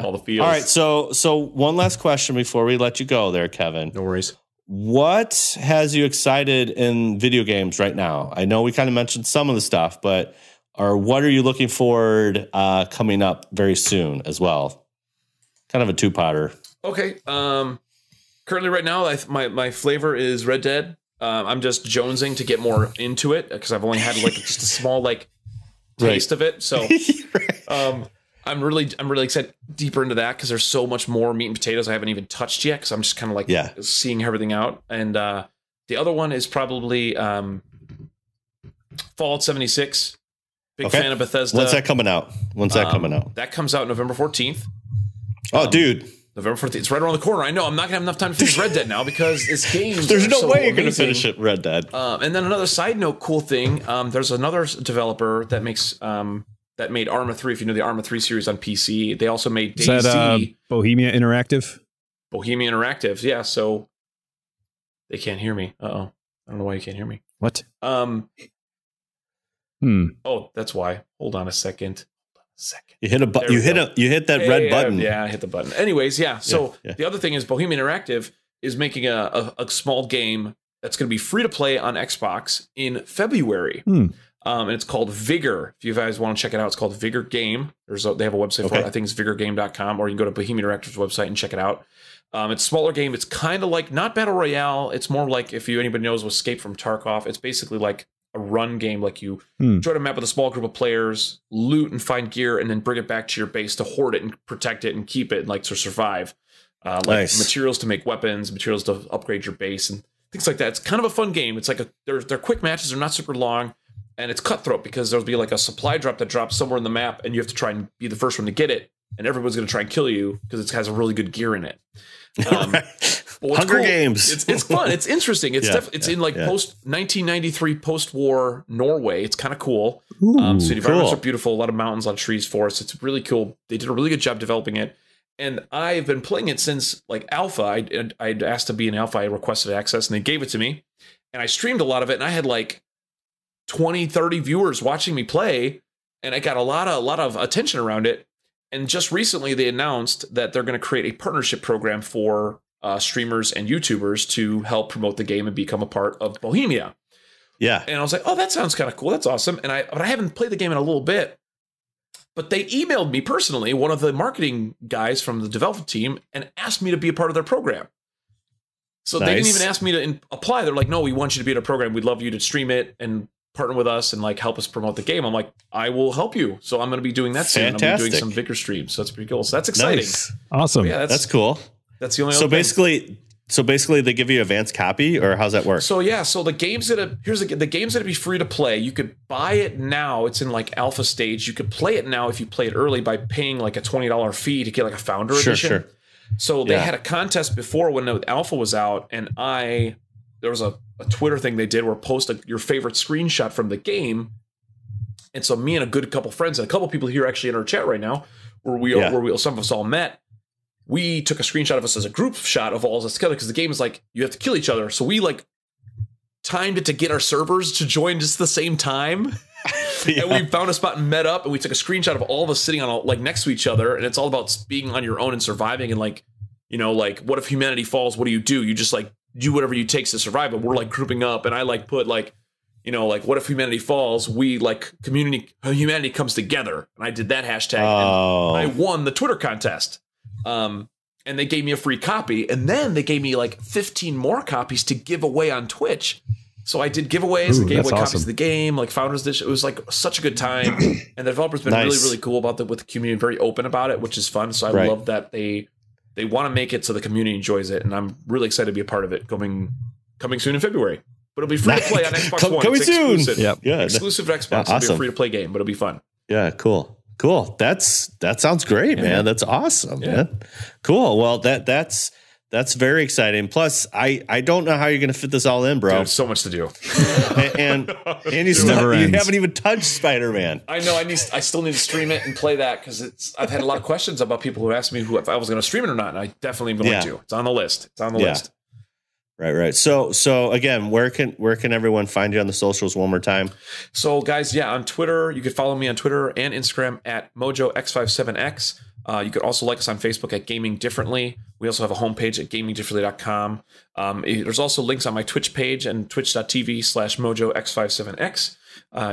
All the feels. All right. So one last question before we let you go there, Kevin. No worries. What has you excited in video games right now? I know we kind of mentioned some of the stuff, but what are you looking forward coming up very soon as well? Kind of a two-parter. Okay. Currently right now, my flavor is Red Dead. I'm just jonesing to get more into it because I've only had like just a small taste of it. So I'm really excited deeper into that because there's so much more meat and potatoes I haven't even touched yet because I'm just kind of seeing everything out. And the other one is probably Fallout 76. Big fan of Bethesda. When's that coming out? That comes out November 14th. Oh, dude. November 14th. It's right around the corner. I know. I'm not going to have enough time to finish Red Dead now because this game There's no way you're going to finish it, Red Dead. And then another side note, cool thing. There's another developer that makes that made Arma 3. If you know the Arma 3 series on PC, they also made DayZ. Is that Bohemia Interactive? Bohemia Interactive, yeah. So they can't hear me. I don't know why you can't hear me. What? Oh, that's why. Hold on a second. You hit a button. You hit that red button. Yeah, I hit the button. Anyways, yeah. So the other thing is Bohemia Interactive is making a small game that's going to be free to play on Xbox in February. And it's called Vigor. If you guys want to check it out, it's called Vigor Game. They have a website for it. I think it's vigorgame.com, or you can go to Bohemia Interactive's website and check it out. It's a smaller game. It's kind of like not Battle Royale. It's more like if anybody knows Escape from Tarkov. It's basically like a run game, like you join a map with a small group of players, loot and find gear, and then bring it back to your base to hoard it and protect it and keep it, and to survive. Nice. Materials to make weapons, materials to upgrade your base, and things like that. It's kind of a fun game. It's like they're quick matches. They're not super long, and it's cutthroat because there'll be like a supply drop that drops somewhere in the map, and you have to try and be the first one to get it, and everyone's going to try and kill you because it has a really good gear in it. Hunger Games. It's fun. It's interesting. It's in post 1993 post-war Norway. It's kind of cool. So the environments are beautiful. A lot of mountains, a lot of trees, forests. It's really cool. They did a really good job developing it. And I've been playing it since alpha. I'd asked to be an alpha. I requested access, and they gave it to me. And I streamed a lot of it, and I had 20, 30 viewers watching me play, and I got a lot of attention around it. And just recently, they announced that they're going to create a partnership program for streamers and YouTubers to help promote the game and become a part of Bohemia, Yeah. And I was like, oh, that sounds kind of cool. That's awesome. But I haven't played the game in a little bit. But they emailed me personally, one of the marketing guys from the development team, and asked me to be a part of their program. So they didn't even ask me to apply. They're like, no, we want you to be in a program. We'd love you to stream it and partner with us and like help us promote the game. I'm like, I will help you. So I'm going to be doing that soon. I'm going to be doing some Vicar streams. So that's pretty cool. So that's exciting. Nice. Awesome. Yeah, that's cool. That's the only So basically they give you advanced copy, or how's that work? So the game's the game's gonna be free to play. You could buy it now. It's in like alpha stage. You could play it now if you play it early by paying like a $20 fee to get like a founder edition. Sure. So they had a contest before when the alpha was out, and there was a Twitter thing they did where post your favorite screenshot from the game. And so me and a good couple friends and a couple people here actually in our chat right now, where some of us all met. We took a screenshot of us as a group shot of all of us together because the game is like you have to kill each other. So we like timed it to get our servers to join just the same time. And we found a spot and met up, and we took a screenshot of all of us sitting on like next to each other. And it's all about being on your own and surviving. And like, you know, like what if humanity falls? What do? You just like do whatever you takes to survive. And we're like grouping up, and I like put like, you know, like what if humanity falls? We like humanity comes together. And I did that hashtag. And I won the Twitter contest. And they gave me a free copy, and then they gave me like 15 more copies to give away on Twitch. So I did giveaways and gave away copies of the game, like Founders Edition. It was like such a good time. And the developer's been really, really cool about with the community, very open about it, which is fun. So I love that they want to make it so the community enjoys it. And I'm really excited to be a part of it coming soon in February. But it'll be free to play on Xbox One. Coming soon. Exclusive. Yep. Yeah. Exclusive to Xbox. It'll be a free to play game, but it'll be fun. Yeah, cool. That sounds great, man. That's awesome, man. Cool. Well, that's very exciting. Plus, I don't know how you're going to fit this all in, bro. Dude, so much to do. and you haven't even touched Spider-Man. I know. I still need to stream it and play that because I've had a lot of questions about people who asked me if I was going to stream it or not, and I definitely am going to. It's on the list. List. Right. So again, where can everyone find you on the socials one more time? So guys, on Twitter, you could follow me on Twitter and Instagram at MojoX57X. You could also like us on Facebook at Gaming Differently. We also have a homepage at gamingdifferently.com. There's also links on my Twitch page and twitch.tv/MojoX57X.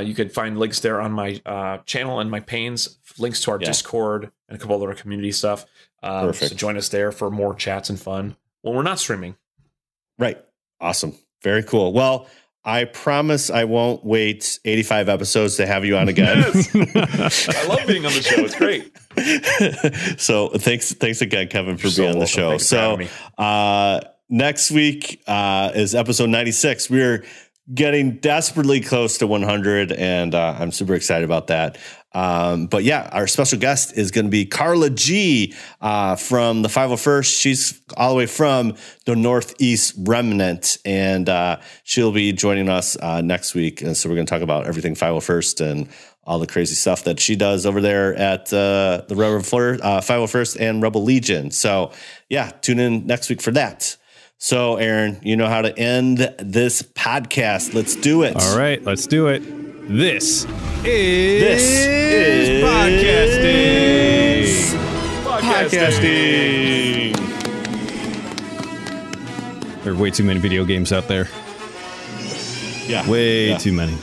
You can find links there on my channel and my panes, links to our Discord and a couple other community stuff. Perfect. So join us there for more chats and fun when we're not streaming. Right. Awesome. Very cool. Well, I promise I won't wait 85 episodes to have you on again. Yes. I love being on the show. It's great. So thanks again, Kevin, for being on the show. So next week is episode 96. We're getting desperately close to 100, and I'm super excited about that. But yeah, our special guest is going to be Carla G from the 501st. She's all the way from the Northeast Remnant, and she'll be joining us next week. And so we're going to talk about everything 501st and all the crazy stuff that she does over there at the 501st and Rebel Legion. So yeah, tune in next week for that. So Aaron, you know how to end this podcast. Let's do it. All right, let's do it. This is podcasting. There are way too many video games out there. Yeah. Way too many.